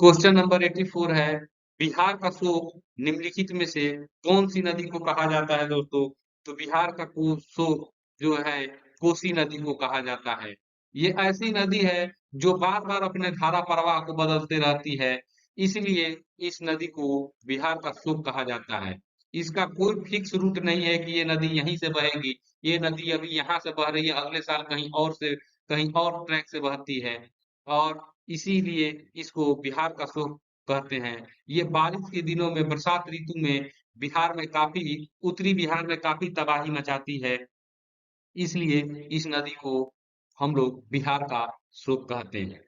क्वेश्चन नंबर 84 है, बिहार का शोक निम्नलिखित में से कौन सी नदी को कहा जाता है दोस्तों? तो बिहार का शोक जो है कोसी नदी को कहा जाता है। ये ऐसी नदी है जो बार बार अपने धारा प्रवाह को बदलते रहती है, इसलिए इस नदी को बिहार का शोक कहा जाता है। इसका कोई फिक्स रूट नहीं है कि ये नदी यहीं से बहेगी, ये नदी अभी यहाँ से बह रही है, अगले साल कहीं और ट्रैक से बहती है और इसीलिए इसको बिहार का शोक कहते हैं। ये बारिश के दिनों में, बरसात ऋतु में बिहार में काफी, उत्तरी बिहार में काफी तबाही मचाती है, इसलिए इस नदी को हम लोग बिहार का शोक कहते हैं।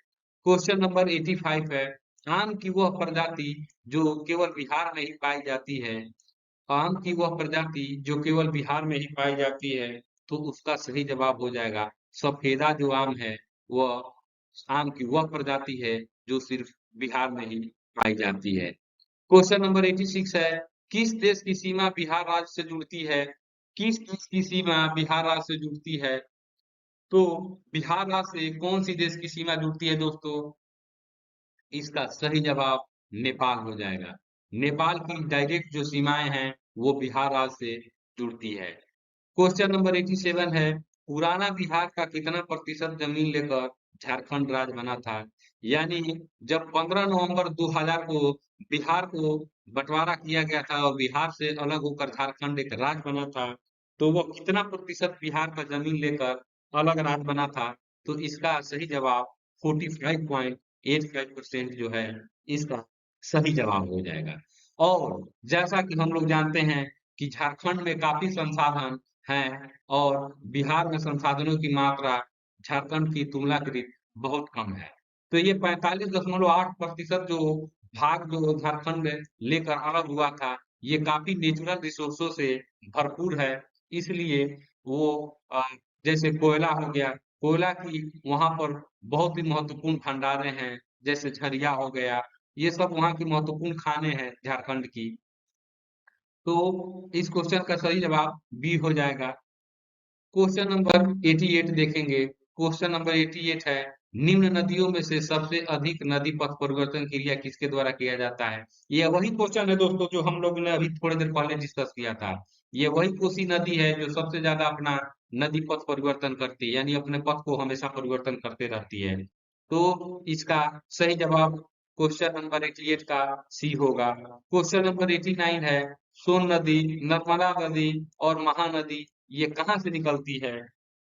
क्वेश्चन नंबर 85 है, आम की वह प्रजाति जो केवल बिहार में ही पाई जाती है। आम की वह प्रजाति जो केवल बिहार में ही पाई जाती है, तो उसका सही जवाब हो जाएगा सफेदा जो आम है, वह आम की वह प्रजाति है जो सिर्फ बिहार में ही पाई जाती है। क्वेश्चन नंबर 86 है, किस देश की सीमा बिहार राज्य से जुड़ती है? किस देश की सीमा बिहार राज्य से जुड़ती है? तो बिहार राज्य से कौन सी देश की सीमा जुड़ती है दोस्तों? इसका सही जवाब नेपाल हो जाएगा। नेपाल की डायरेक्ट जो सीमाएं हैं वो बिहार राज्य से जुड़ती है। क्वेश्चन नंबर 87 है, पुराना बिहार का कितना प्रतिशत जमीन लेकर झारखंड राज्य बना था? यानी जब 15 नवंबर 2000 को बिहार को बंटवारा किया गया था और बिहार से अलग होकर झारखंड एक राज्य बना था, तो वो कितना प्रतिशत बिहार का जमीन लेकर अलग राज्य बना था? तो इसका सही जवाब 45.85% जो है, इसका सही जवाब हो जाएगा। और जैसा कि हम लोग जानते हैं कि झारखंड में काफी संसाधन हैं और बिहार में संसाधनों की मात्रा झारखंड की तुलनाकृत बहुत कम है। तो ये 45.8% जो भाग जो झारखंड में लेकर अलग हुआ था, ये काफी नेचुरल रिसोर्सों से भरपूर है। इसलिए वो अ, जैसे कोयला हो गया, कोयला की वहां पर बहुत ही महत्वपूर्ण भंडारें हैं, जैसे झरिया हो गया, ये सब वहाँ की महत्वपूर्ण खानें हैं झारखंड की। तो इस क्वेश्चन का सही जवाब बी हो जाएगा। क्वेश्चन नंबर 88 देखेंगे। क्वेश्चन नंबर 88 है, निम्न नदियों में से सबसे अधिक नदी पथ परिवर्तन क्रिया किसके द्वारा किया जाता है? ये वही क्वेश्चन है दोस्तों जो हम लोग ने अभी थोड़ी देर पहले डिस्कस किया था। ये वही कोसी नदी है जो सबसे ज्यादा अपना नदी पथ परिवर्तन करती है, यानी अपने पथ को हमेशा परिवर्तन करते रहती है। तो इसका सही जवाब क्वेश्चन नंबर 88 का सी होगा। क्वेश्चन नंबर 89 है, सोन नदी, नर्मदा नदी और महानदी ये कहाँ से निकलती है?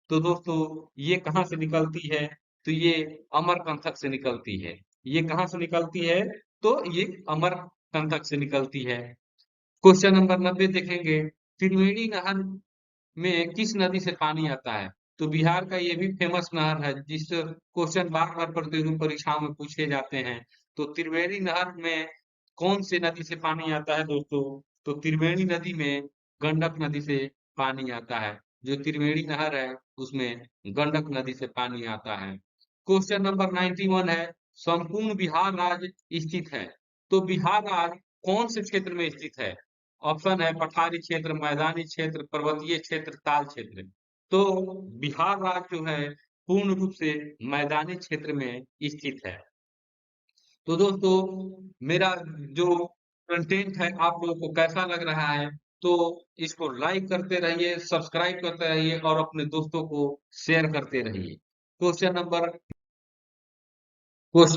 तो दोस्तों ये कहाँ से निकलती है? तो ये अमरकंटक से निकलती है। ये कहाँ से निकलती है? तो ये अमरकंटक से निकलती है। क्वेश्चन नंबर 90 देखेंगे, त्रिवेणी नहर में किस नदी से पानी आता है? तो बिहार का ये भी फेमस नहर है जिस क्वेश्चन बार बार प्रतियोगी परीक्षाओं में पूछे जाते हैं। तो त्रिवेणी नहर में कौन से नदी से पानी आता है दोस्तों? तो त्रिवेणी नदी में गंडक नदी से पानी आता है। जो त्रिवेणी नहर है उसमें गंडक नदी से पानी आता है। क्वेश्चन नंबर 91 है, संपूर्ण बिहार राज्य स्थित है। तो बिहार राज्य कौन से क्षेत्र में स्थित है? ऑप्शन है पठारी क्षेत्र, मैदानी क्षेत्र, पर्वतीय क्षेत्र, ताल क्षेत्र। तो बिहार राज्य जो है पूर्ण रूप से मैदानी क्षेत्र में स्थित है। तो दोस्तों मेरा जो कंटेंट है आप लोगों को कैसा लग रहा है? तो इसको लाइक करते रहिए, सब्सक्राइब करते रहिए और अपने दोस्तों को शेयर करते रहिए। क्वेश्चन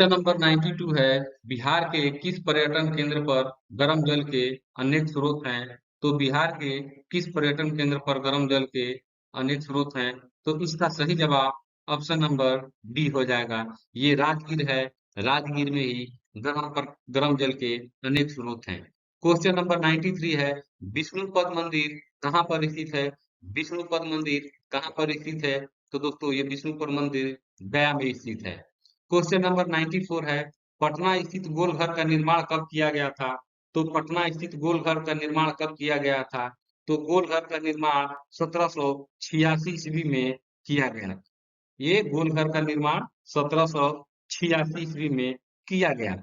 नंबर 92 है, बिहार के किस पर्यटन केंद्र पर गर्म जल के अनेक स्रोत हैं? तो बिहार के किस पर्यटन केंद्र पर गर्म जल के अनेक स्रोत हैं? तो इसका सही जवाब ऑप्शन नंबर डी हो जाएगा। ये राजगीर है। राजगीर में ही गर्म जल के अनेक स्रोत हैं। क्वेश्चन नंबर 93 है, विष्णुपद मंदिर कहाँ पर स्थित है? विष्णुपद मंदिर कहाँ पर स्थित है? तो दोस्तों ये विष्णुपद मंदिर गया में स्थित है। क्वेश्चन नंबर 94 है, पटना स्थित गोलघर का निर्माण कब किया गया था? तो पटना स्थित गोलघर का निर्माण कब किया गया था? तो गोलघर का निर्माण 1786 ईस्वी में किया गया। ये गोलघर का निर्माण 1786 ईस्वी में किया गया।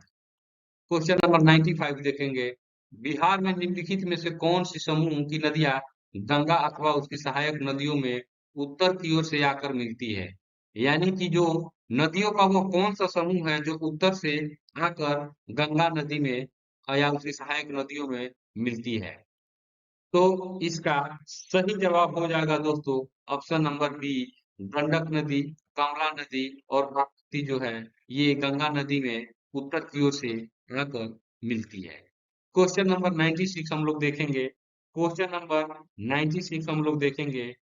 क्वेश्चन नंबर 95 देखेंगे, बिहार में निम्नलिखित में से कौन सी समूह की नदियां गंगा अथवा उसकी सहायक नदियों में उत्तर की ओर से आकर मिलती है? यानी कि जो नदियों का वो कौन सा समूह है जो उत्तर से आकर गंगा नदी में या उसकी सहायक नदियों में मिलती है? तो इसका सही जवाब हो जाएगा दोस्तों ऑप्शन नंबर बी, गंडक नदी, कमला नदी और बागमती जो है ये गंगा नदी में उत्तर की ओर से आकर मिलती है। क्वेश्चन नंबर 96 हम लोग देखेंगे। क्वेश्चन नंबर 96 हम लोग देखेंगे।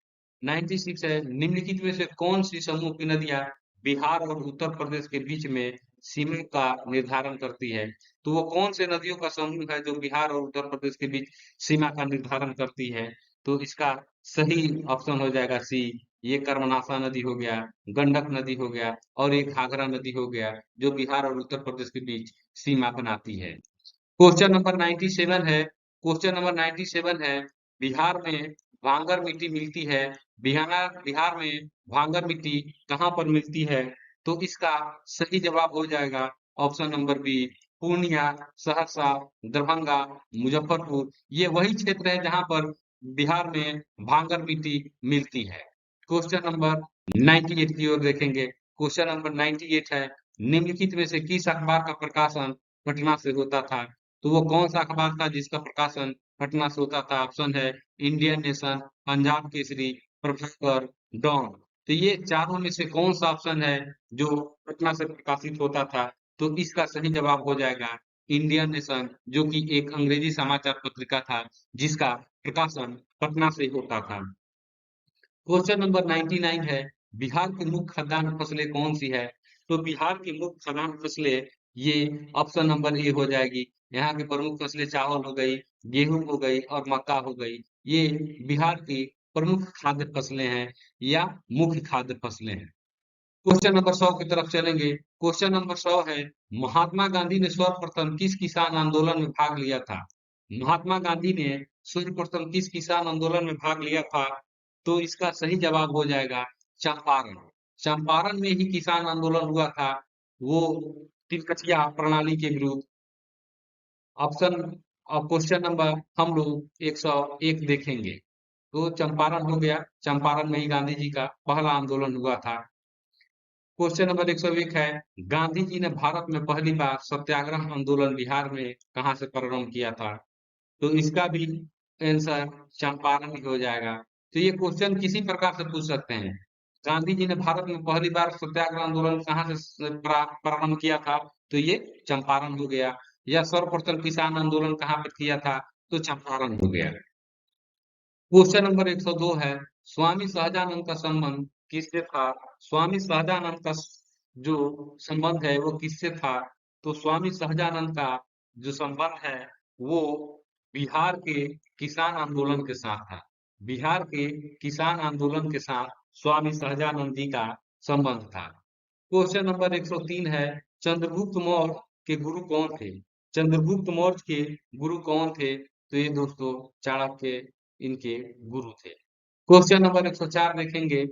96 है, निम्नलिखित में से कौन सी समूह की नदियां बिहार और उत्तर प्रदेश के बीच में सीमा का निर्धारण करती है? तो वो कौन से नदियों का समूह है जो बिहार और उत्तर प्रदेश के बीच सीमा का निर्धारण करती है? तो इसका सही ऑप्शन हो जाएगा सी। ये कर्मनाशा नदी हो गया, गंडक नदी हो गया और एक घाघरा नदी हो गया जो बिहार और उत्तर प्रदेश के बीच सीमा बनाती है। क्वेश्चन नंबर 97 है। क्वेश्चन नंबर 97 है, बिहार में भांगर मिट्टी मिलती है। बिहार में भांगर मिट्टी कहाँ पर मिलती है? तो इसका सही जवाब हो जाएगा option number B, Purnia, Saharsa, Darbhanga, Muzaffarpur. ये वही क्षेत्र है जहां पर बिहार में भांगर मिट्टी मिलती है। क्वेश्चन नंबर 98 की ओर देखेंगे। क्वेश्चन नंबर 98 है, निम्नलिखित में से किस अखबार का प्रकाशन पटना से होता था? तो वो कौन सा अखबार था जिसका प्रकाशन पटना से होता था। ऑप्शन है Indian nation, Punjab Kesari, Prabhakar, Dawn. तो ये चारों में से कौन सा ऑप्शन है जो पटना से प्रकाशित होता था? तो इसका सही जवाब हो जाएगा इंडियन नेशन, जो कि एक अंग्रेजी समाचार पत्रिका था जिसका प्रकाशन पटना से होता था। क्वेश्चन नंबर 99 है, बिहार की मुख्य खाद्यान्न फसलें कौन सी है? तो बिहार की मुख्य खाद्यान्न फसलें, ये ऑप्शन नंबर ए हो जाएगी। यहाँ की प्रमुख फसलें चावल हो गई, गेहूं हो गई और मक्का हो गई। ये बिहार की प्रमुख खाद्य फसलें हैं या मुख्य खाद्य फसलें हैं। क्वेश्चन नंबर 100 की तरफ चलेंगे। क्वेश्चन नंबर 100 है, महात्मा गांधी ने सर्वप्रथम किस किसान आंदोलन में भाग लिया था? महात्मा गांधी ने सर्वप्रथम किस किसान आंदोलन में भाग लिया था? तो इसका सही जवाब हो जाएगा चंपारण। चंपारण में ही किसान आंदोलन हुआ था, वो तिलकठिया प्रणाली के विरुद्ध। ऑप्शन क्वेश्चन नंबर हम लोग 101 देखेंगे। तो चंपारण हो गया, चंपारण में ही गांधी जी का पहला आंदोलन हुआ था। क्वेश्चन नंबर 101 है, गांधी जी ने भारत में पहली बार सत्याग्रह आंदोलन बिहार में कहाँ से प्रारंभ किया था? तो इसका भी आंसर चंपारण ही हो जाएगा। तो ये क्वेश्चन किसी प्रकार से पूछ सकते हैं। गांधी जी ने भारत में पहली बार सत्याग्रह आंदोलन कहाँ से प्रारंभ किया था? तो ये चंपारण हो गया। या सर्वप्रथम किसान आंदोलन कहाँ पर किया था? तो चंपारण हो गया। क्वेश्चन नंबर 102 है, स्वामी सहजानंद का संबंध किससे था? स्वामी सहजानंद का जो संबंध है वो किससे था? तो स्वामी सहजानंद का जो संबंध है वो बिहार के किसान आंदोलन के साथ था। बिहार के किसान आंदोलन के साथ स्वामी सहजानंद जी का संबंध था। क्वेश्चन नंबर 103 है, चंद्रगुप्त मौर्य के गुरु कौन थे? चंद्रगुप्त मौर्य के गुरु कौन थे? तो ये दोस्तों चाणक्य इनके गुरु थे। क्वेश्चन नंबर 104 देखेंगे,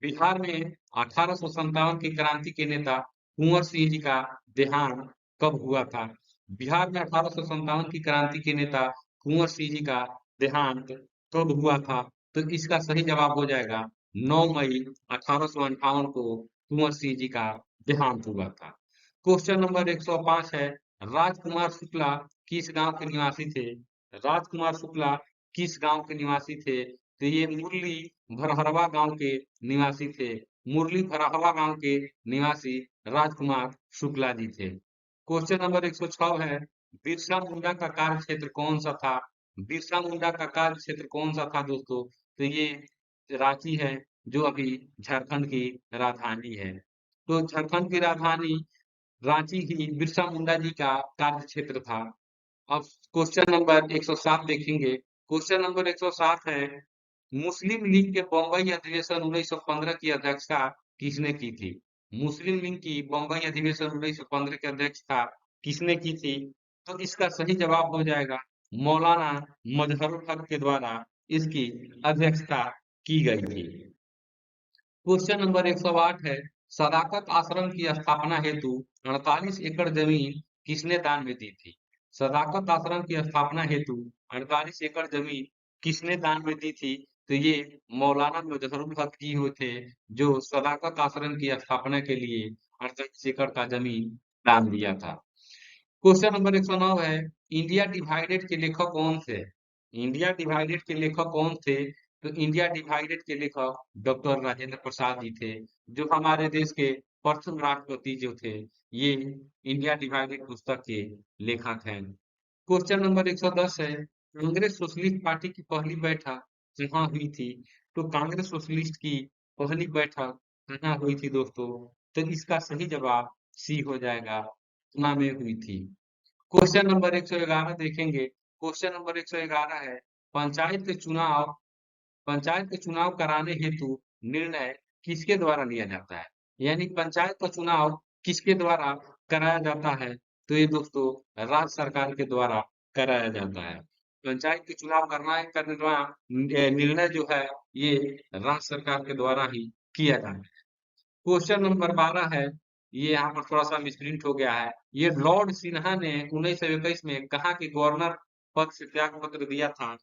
बिहार में 1857 की क्रांति के नेता कुंवर सिंह जी का देहांत कब हुआ था? बिहार में 1857 की क्रांति के नेता कुंवर सिंह जी का देहांत कब हुआ था? तो इसका सही जवाब हो जाएगा 9 मई 1858 को कुंवर सिंह जी का देहांत हुआ था। क्वेश्चन नंबर 105 है, राजकुमार शुक्ला किस गांव के निवासी थे? राजकुमार शुक्ला किस गांव के निवासी थे? तो ये मुरली भरहरवा गांव के निवासी थे। मुरली भरहरवा गांव के निवासी राजकुमार शुक्ला जी थे। क्वेश्चन नंबर 106 है, बिरसा मुंडा का कार्य क्षेत्र कौन सा था? बिरसा मुंडा का कार्य क्षेत्र कौन सा था दोस्तों? तो ये रांची है, जो अभी झारखंड की राजधानी है। तो झारखंड की राजधानी रांची ही बिरसा मुंडा जी का कार्य क्षेत्र था। अब क्वेश्चन नंबर 107 देखेंगे। क्वेश्चन नंबर 107 है, मुस्लिम लीग के बम्बई अधिवेशन 1915 की अध्यक्षता किसने की थी? मुस्लिम लीग की बम्बई अधिवेशन 1915 की अध्यक्षता किसने की थी? तो इसका सही जवाब हो जाएगा मौलाना मजहरुल हक के द्वारा इसकी अध्यक्षता की गई थी। क्वेश्चन नंबर 108 है, सदाकत आश्रम की स्थापना हेतु 48 एकड़ जमीन किसने दान में दी थी? सदाकत आश्रम की स्थापना हेतु 48 एकड़ जमीन किसने दान में दी थी? तो ये मौलाना मुजफ्फरुल हक जी हुए थे, जो सदाकत आश्रम की स्थापना के लिए 48 एकड़ का जमीन दान दिया था। क्वेश्चन नंबर 109 है, इंडिया डिवाइडेड के लेखक कौन थे? इंडिया डिवाइडेड के लेखक कौन थे? तो इंडिया डिवाइडेड के लेखक डॉक्टर राजेंद्र प्रसाद जी थे, जो हमारे देश के प्रथम राष्ट्रपति जो थे। ये इंडिया डिवाइडेड पुस्तक के लेखक हैं। क्वेश्चन नंबर 110 है, कांग्रेस सोशलिस्ट पार्टी की पहली बैठक कहाँ हुई थी? तो कांग्रेस सोशलिस्ट की पहली बैठक कहाँ हुई थी दोस्तों? तो इसका सही जवाब सी हो जाएगा, पटना में हुई थी। क्वेश्चन नंबर 111 देखेंगे। क्वेश्चन नंबर 111 है, पंचायत के चुनाव पंचायत के चुनाव कराने हेतु निर्णय किसके द्वारा लिया जाता है? यानी पंचायत का चुनाव किसके द्वारा कराया जाता है? तो ये दोस्तों राज्य सरकार के द्वारा कराया जाता है। पंचायत के चुनाव करने का निर्णय जो है ये राज्य सरकार के द्वारा ही किया जाता है। क्वेश्चन नंबर 12 है, ये यहाँ पर थोड़ा सा मिसप्रिंट हो गया है। ये लॉर्ड सिन्हा ने 1921 में कहाँ के गवर्नर पद से त्याग पत्र दिया था?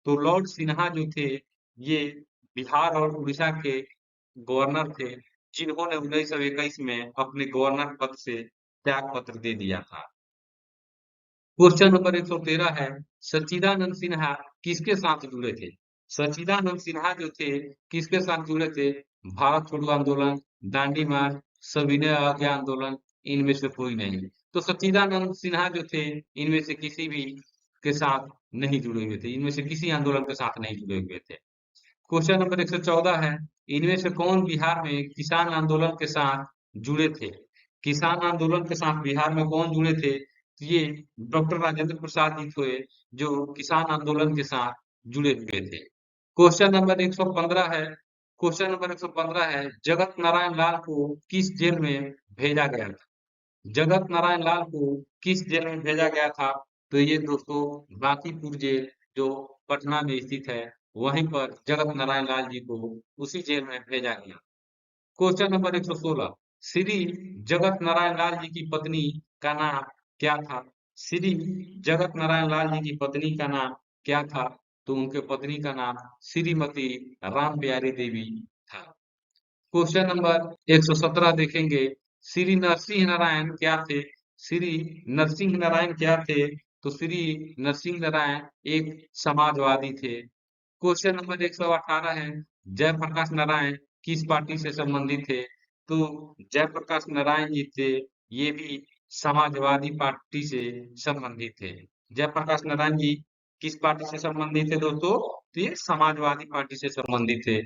तो लॉर्ड सिन्हा जो थे, ये बिहार और उड़ीसा के गवर्नर थे, जिन्होंने 1921 में अपने गवर्नर पद से त्याग पत्र दे दिया था। क्वेश्चन नंबर 113 है, सच्चिदानंद सिन्हा किसके साथ जुड़े थे? सच्चिदानंद सिन्हा जो थे किसके साथ जुड़े थे? भारत छोड़ो आंदोलन, दांडी मार्च, सविनय अवज्ञा आंदोलन, इनमें से कोई नहीं। तो सच्चिदानंद सिन्हा जो थे इनमें से किसी भी के साथ नहीं जुड़े हुए थे, इनमें से किसी आंदोलन के साथ नहीं जुड़े हुए थे। क्वेश्चन नंबर 114 है, इनमें से कौन बिहार में किसान आंदोलन के साथ जुड़े थे? किसान आंदोलन के साथ बिहार में कौन जुड़े थे? तो ये डॉक्टर राजेंद्र प्रसाद जी थे जो किसान आंदोलन के साथ जुड़े हुए थे। क्वेश्चन नंबर 115 है, क्वेश्चन नंबर 115 है, जगत नारायण लाल को किस जेल में भेजा गया था? जगत नारायण लाल को किस जेल में भेजा गया था? तो ये दोस्तों बांकीपुर जेल जो पटना में स्थित है, वहीं पर जगत नारायण लाल जी को उसी जेल में भेजा गया। क्वेश्चन नंबर 116, श्री जगत नारायण लाल जी की पत्नी का नाम क्या था? श्री जगत नारायण लाल जी की पत्नी का नाम क्या था? तो उनके पत्नी का नाम श्रीमती राम प्यारी देवी था। क्वेश्चन नंबर 117 देखेंगे, श्री नरसिंह नारायण क्या थे? श्री नरसिंह नारायण क्या थे? तो श्री नरसिंह नारायण एक समाजवादी थे। क्वेश्चन नंबर 118 है, जयप्रकाश नारायण किस पार्टी से संबंधित थे? तो जयप्रकाश नारायण जी थे ये भी समाजवादी पार्टी से संबंधित थे। जयप्रकाश नारायण जी किस पार्टी से संबंधित थे दोस्तों? तो ये समाजवादी पार्टी से संबंधित थे।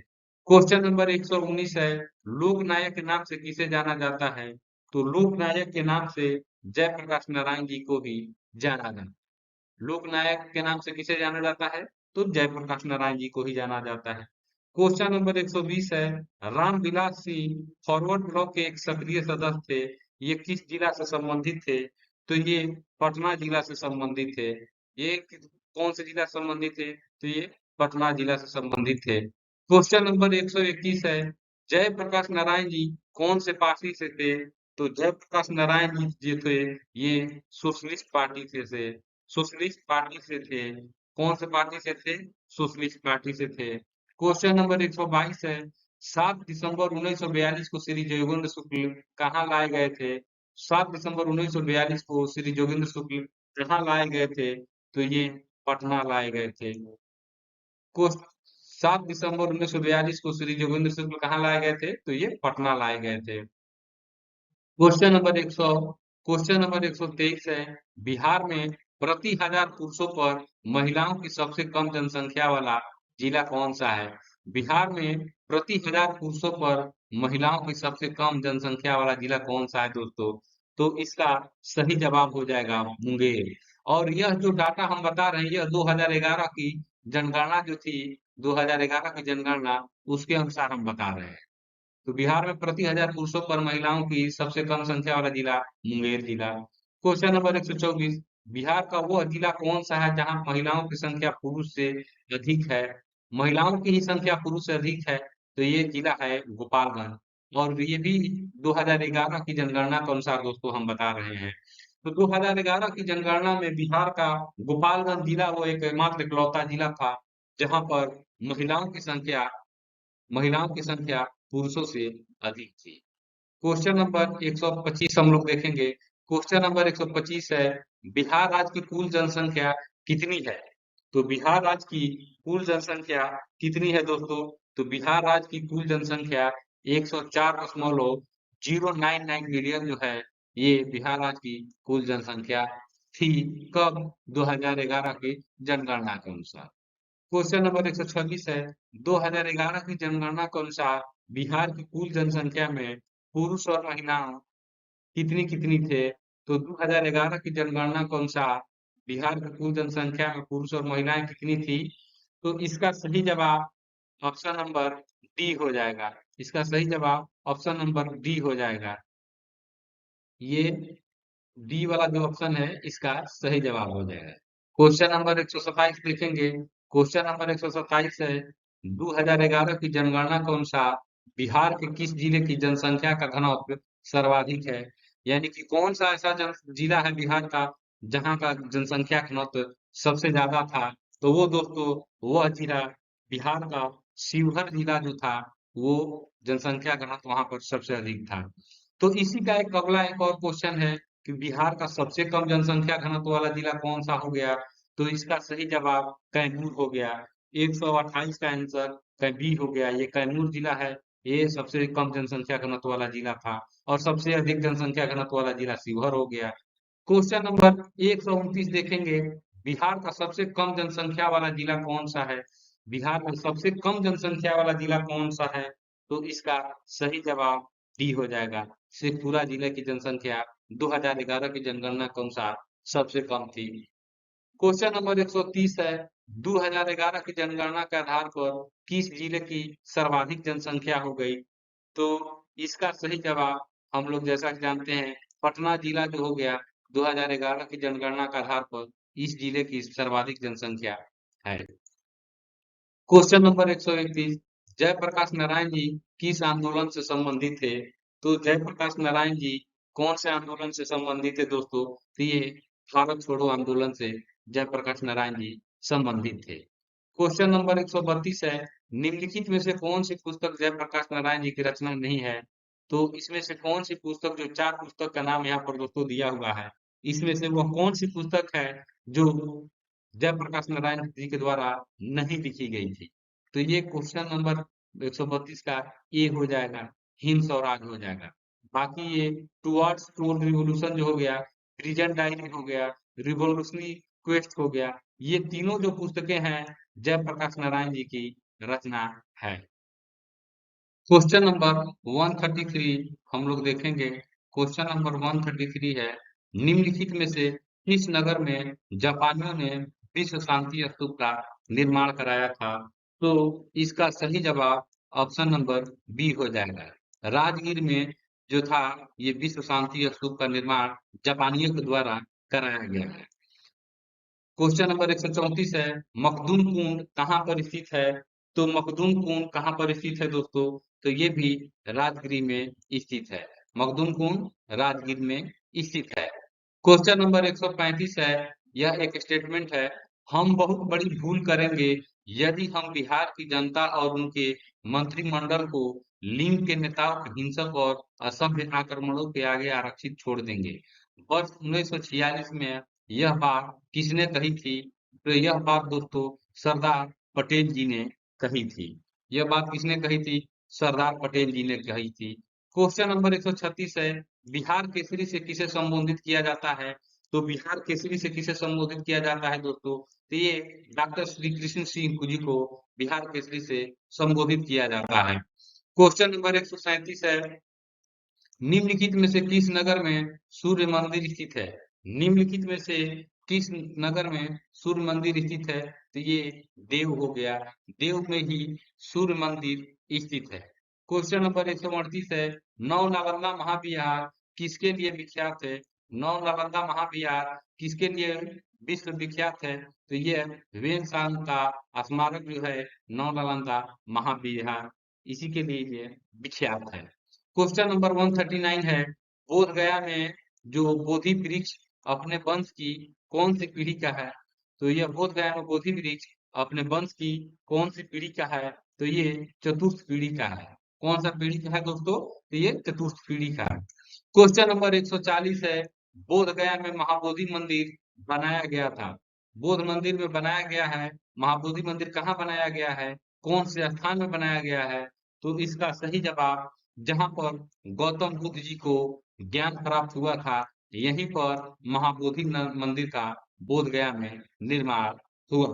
क्वेश्चन नंबर 119 है, लोक नायक के नाम से किसे जाना जाता है? तो लोक नायक के नाम से जयप्रकाश नारायण जी को भी जाना जाता है। लोक नायक के नाम से किसे जाना जाता है? तो जयप्रकाश नारायण जी को ही जाना जाता है। क्वेश्चन नंबर 120 है, रामविलास सिंह फॉरवर्ड ब्लॉक के एक सक्रिय सदस्य थे, ये किस जिला से संबंधित थे? तो ये पटना जिला से संबंधित थे। ये कौन से जिला से संबंधित थे? तो ये पटना जिला से संबंधित थे। क्वेश्चन नंबर 121 है, जयप्रकाश नारायण जी कौन से पार्टी से थे? तो जयप्रकाश नारायण जी जो थे ये सोशलिस्ट पार्टी से थे। सोशलिस्ट पार्टी से थे। कौन से पार्टी से थे? सोशलिस्ट पार्टी से थे। क्वेश्चन नंबर 122 है, 7 दिसंबर 1942 को श्री जोगेंद्र शुक्ल कहाँ लाए गए थे? 7 दिसंबर 1942 को श्री जोगेंद्र शुक्ल कहाँ लाए गए थे? तो ये पटना लाए गए थे। को 7 दिसंबर 1942 को श्री जोगेंद्र शुक्ल कहाँ लाए गए थे? तो ये पटना लाए गए थे। क्वेश्चन नंबर 123 है, बिहार में प्रति हजार पुरुषों पर महिलाओं की सबसे कम जनसंख्या वाला जिला कौन सा है? बिहार में प्रति हजार पुरुषों पर महिलाओं की सबसे कम जनसंख्या वाला जिला कौन सा है दोस्तों? तो इसका सही जवाब हो जाएगा मुंगेर। और यह जो डाटा हम बता रहे हैं यह 2011 की जनगणना जो थी, 2011 की जनगणना उसके अनुसार हम बता रहे हैं। तो बिहार में प्रति हजार पुरुषों पर महिलाओं की सबसे कम संख्या वाला जिला मुंगेर जिला। क्वेश्चन नंबर 124, बिहार का वह जिला कौन सा है जहां महिलाओं की संख्या पुरुष से अधिक है? महिलाओं की ही संख्या पुरुष से अधिक है, तो ये जिला है गोपालगंज। और ये भी 2011 की जनगणना के अनुसार दोस्तों हम बता रहे हैं। तो 2011 की जनगणना में बिहार का गोपालगंज जिला वो एकमात्र इकलौता जिला था जहां पर महिलाओं की संख्या पुरुषों से अधिक थी। क्वेश्चन नंबर 125 हम लोग देखेंगे। क्वेश्चन नंबर 125 है, बिहार राज्य की कुल जनसंख्या कितनी है? तो बिहार राज्य की कुल जनसंख्या कितनी है दोस्तों? तो बिहार राज्य की कुल जनसंख्या 104.099 मिलियन जो है ये बिहार राज्य की कुल जनसंख्या थी। कब? 2011 की जनगणना के अनुसार। क्वेश्चन नंबर 126 है, 2011 की जनगणना के अनुसार बिहार की कुल जनसंख्या में पुरुष और महिलाएं कितनी कितनी थे? तो 2011 की जनगणना के अनुसार बिहार की कुल जनसंख्या में पुरुष और महिलाएं कितनी थी? तो इसका सही जवाब ऑप्शन नंबर डी हो जाएगा। इसका सही जवाब ऑप्शन नंबर डी हो जाएगा। ये डी वाला जो ऑप्शन है इसका सही जवाब हो जाएगा। क्वेश्चन नंबर 127 देखेंगे। क्वेश्चन नंबर 127 है, 2011 की जनगणना के अनुसार बिहार के किस जिले की जनसंख्या का घनत्व सर्वाधिक है? यानी कि कौन सा ऐसा जिला है बिहार का जहां का जनसंख्या घनत्व सबसे ज्यादा था? तो वो दोस्तों वह जिला बिहार का शिवहर जिला जो था वो जनसंख्या घनत्व वहां पर सबसे अधिक था। तो इसी का एक अगला एक और क्वेश्चन है कि बिहार का सबसे कम जनसंख्या घनत्व वाला जिला कौन सा हो गया, तो इसका सही जवाब कैमूर हो गया। 128 का आंसर बी हो गया। ये कैमूर जिला है, ये सबसे कम जनसंख्या घनत्व वाला जिला था। और सबसे अधिक जनसंख्या घनत्व वाला जिला शिवहर हो गया। क्वेश्चन नंबर 129 देखेंगे, बिहार का सबसे कम जनसंख्या वाला जिला कौन सा है। बिहार में सबसे कम जनसंख्या वाला जिला कौन सा है, तो इसका सही जवाब डी हो जाएगा। शेखपुरा जिले की जनसंख्या 2011 की जनगणना के अनुसार सबसे कम थी। क्वेश्चन नंबर 130 है, 2011 की जनगणना के आधार पर किस जिले की सर्वाधिक जनसंख्या हो गई, तो इसका सही जवाब हम लोग जैसा कि जानते हैं पटना जिला जो हो गया 2011 की जनगणना के आधार पर इस जिले की सर्वाधिक जनसंख्या है। क्वेश्चन नंबर 131, जयप्रकाश नारायण जी किस आंदोलन से संबंधित थे, तो जयप्रकाश नारायण जी कौन से आंदोलन से संबंधित थे दोस्तों, तो ये भारत छोड़ो आंदोलन से जयप्रकाश नारायण जी संबंधित थे। क्वेश्चन नंबर 132 है, निम्नलिखित में से कौन सी पुस्तक जयप्रकाश नारायण जी की रचना नहीं है, तो इसमें से कौन सी पुस्तक, जो 4 पुस्तक का नाम यहाँ पर दोस्तों दिया हुआ है, इसमें से वह कौन सी पुस्तक है जो जयप्रकाश नारायण जी के द्वारा नहीं लिखी गई थी, तो ये क्वेश्चन नंबर 132 का ए हो जाएगा, हिंद स्वराज हो जाएगा। बाकी ये टुवर्ड्स टूर रिवोल्यूशन जो हो गया, प्रिजन डायरी हो गया, रिवोल्यूशनरी क्वेस्ट हो गया, ये तीनों जो पुस्तकें हैं जयप्रकाश नारायण जी की रचना है। क्वेश्चन नंबर 133 हम लोग देखेंगे। क्वेश्चन नंबर 133 है, निम्नलिखित में से किस नगर में जापानियों ने विश्व शांति स्तूप का निर्माण कराया था, तो इसका सही जवाब ऑप्शन नंबर बी हो जाएगा। राजगीर में जो था ये विश्व शांति स्तूप का निर्माण जापानियों के द्वारा कराया गया है। क्वेश्चन नंबर 134 है, मखदूम कुंड कहाँ पर स्थित है, तो मखदूम कुंड कहाँ पर स्थित है दोस्तों, तो ये भी राजगीर में स्थित है। मखदूम कुंड राजगीर में स्थित है। क्वेश्चन नंबर 135 है, यह एक स्टेटमेंट है, हम बहुत बड़ी भूल करेंगे यदि हम बिहार की जनता और उनके मंत्रिमंडल को लिंग के नेताओं के हिंसक और असभ्य आक्रमणों के आगे आरक्षित छोड़ देंगे। वर्ष 1946 में यह बात किसने कही थी, तो यह बात दोस्तों सरदार पटेल जी ने कही थी। यह बात किसने कही थी, सरदार पटेल जी ने कही थी। क्वेश्चन नंबर 136 है, बिहार केसरी से किसे संबोधित किया जाता है, तो बिहार केसरी से किसे संबोधित किया जाता है दोस्तों, तो ये डॉक्टर श्री कृष्ण सिंह जी को बिहार केसरी से संबोधित किया जाता है। क्वेश्चन नंबर 137 है, निम्नलिखित में से किस नगर में सूर्य मंदिर स्थित है, निम्नलिखित में से किस नगर में सूर्य मंदिर स्थित है, तो ये देव हो गया। देव में ही सूर्य मंदिर स्थित है। क्वेश्चन नंबर 138 है, नौ नालंदा महाविहार किसके लिए विख्यात है, नौ नालंदा महाविहार किसके लिए विश्व विख्यात है, तो ये वेनसांग का स्मारक जो है नौ नालंदा महाविहार इसी के लिए ये विख्यात है। क्वेश्चन नंबर 139 है, बोध गया में जो बोधि वृक्ष अपने वंश की कौन सी पीढ़ी का है, तो यह बोध गया में बोधि वृक्ष अपने वंश की कौन सी पीढ़ी का है, तो ये चतुर्थ पीढ़ी का है। कौन सा पीढ़ी का है दोस्तों, तो ये चतुर्थ पीढ़ी का है। क्वेश्चन नंबर 140 है, बोध गया में महाबोधि मंदिर बनाया गया था, बोध मंदिर में बनाया गया है, महाबोधि मंदिर कहाँ बनाया गया है, कौन से स्थान में बनाया गया है, तो इसका सही जवाब जहां पर गौतम बुद्ध जी को ज्ञान प्राप्त हुआ था, यहीं पर महाबोधि मंदिर का बोध गया में निर्माण हुआ।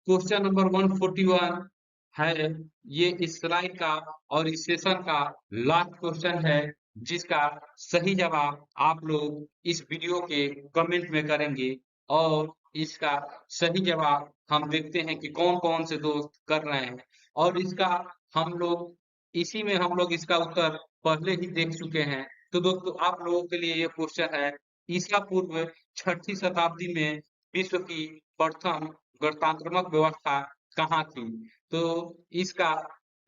क्वेश्चन नंबर 141 है, ये इस स्लाइड का और इस सेशन का लास्ट क्वेश्चन है, जिसका सही जवाब आप लोग इस वीडियो के कमेंट में करेंगे और इसका सही जवाब हम देखते हैं कि कौन कौन से दोस्त कर रहे हैं। और इसका हम लोग इसी में हम लोग इसका उत्तर पहले ही देख चुके हैं। तो दोस्तों आप लोगों के लिए ये क्वेश्चन है, ईसा पूर्व 6ठी शताब्दी में विश्व की प्रथम गणतंत्रात्मक व्यवस्था कहाँ थी, तो इसका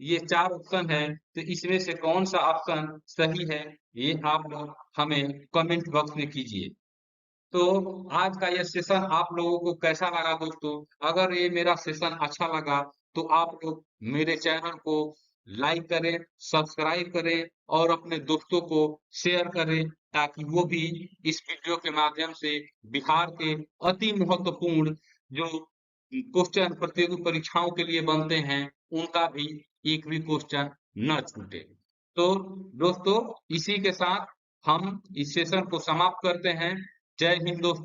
ये 4 ऑप्शन है, तो इसमें से कौन सा ऑप्शन सही है, ये आप लोग हमें कमेंट बॉक्स में कीजिए। तो आज का ये सेशन आप लोगों को कैसा लगा दोस्तों, अगर ये मेरा सेशन अच्छा लगा तो आप लोग मेरे चैनल को लाइक करें, सब्सक्राइब करें और अपने दोस्तों को शेयर करें, ताकि वो भी इस वीडियो के माध्यम से बिहार के अति महत्वपूर्ण जो क्वेश्चन प्रतियोगी परीक्षाओं के लिए बनते हैं, उनका भी एक भी क्वेश्चन न छूटे। तो दोस्तों, इसी के साथ हम इस सेशन को समाप्त करते हैं। जय हिंद दोस्तों।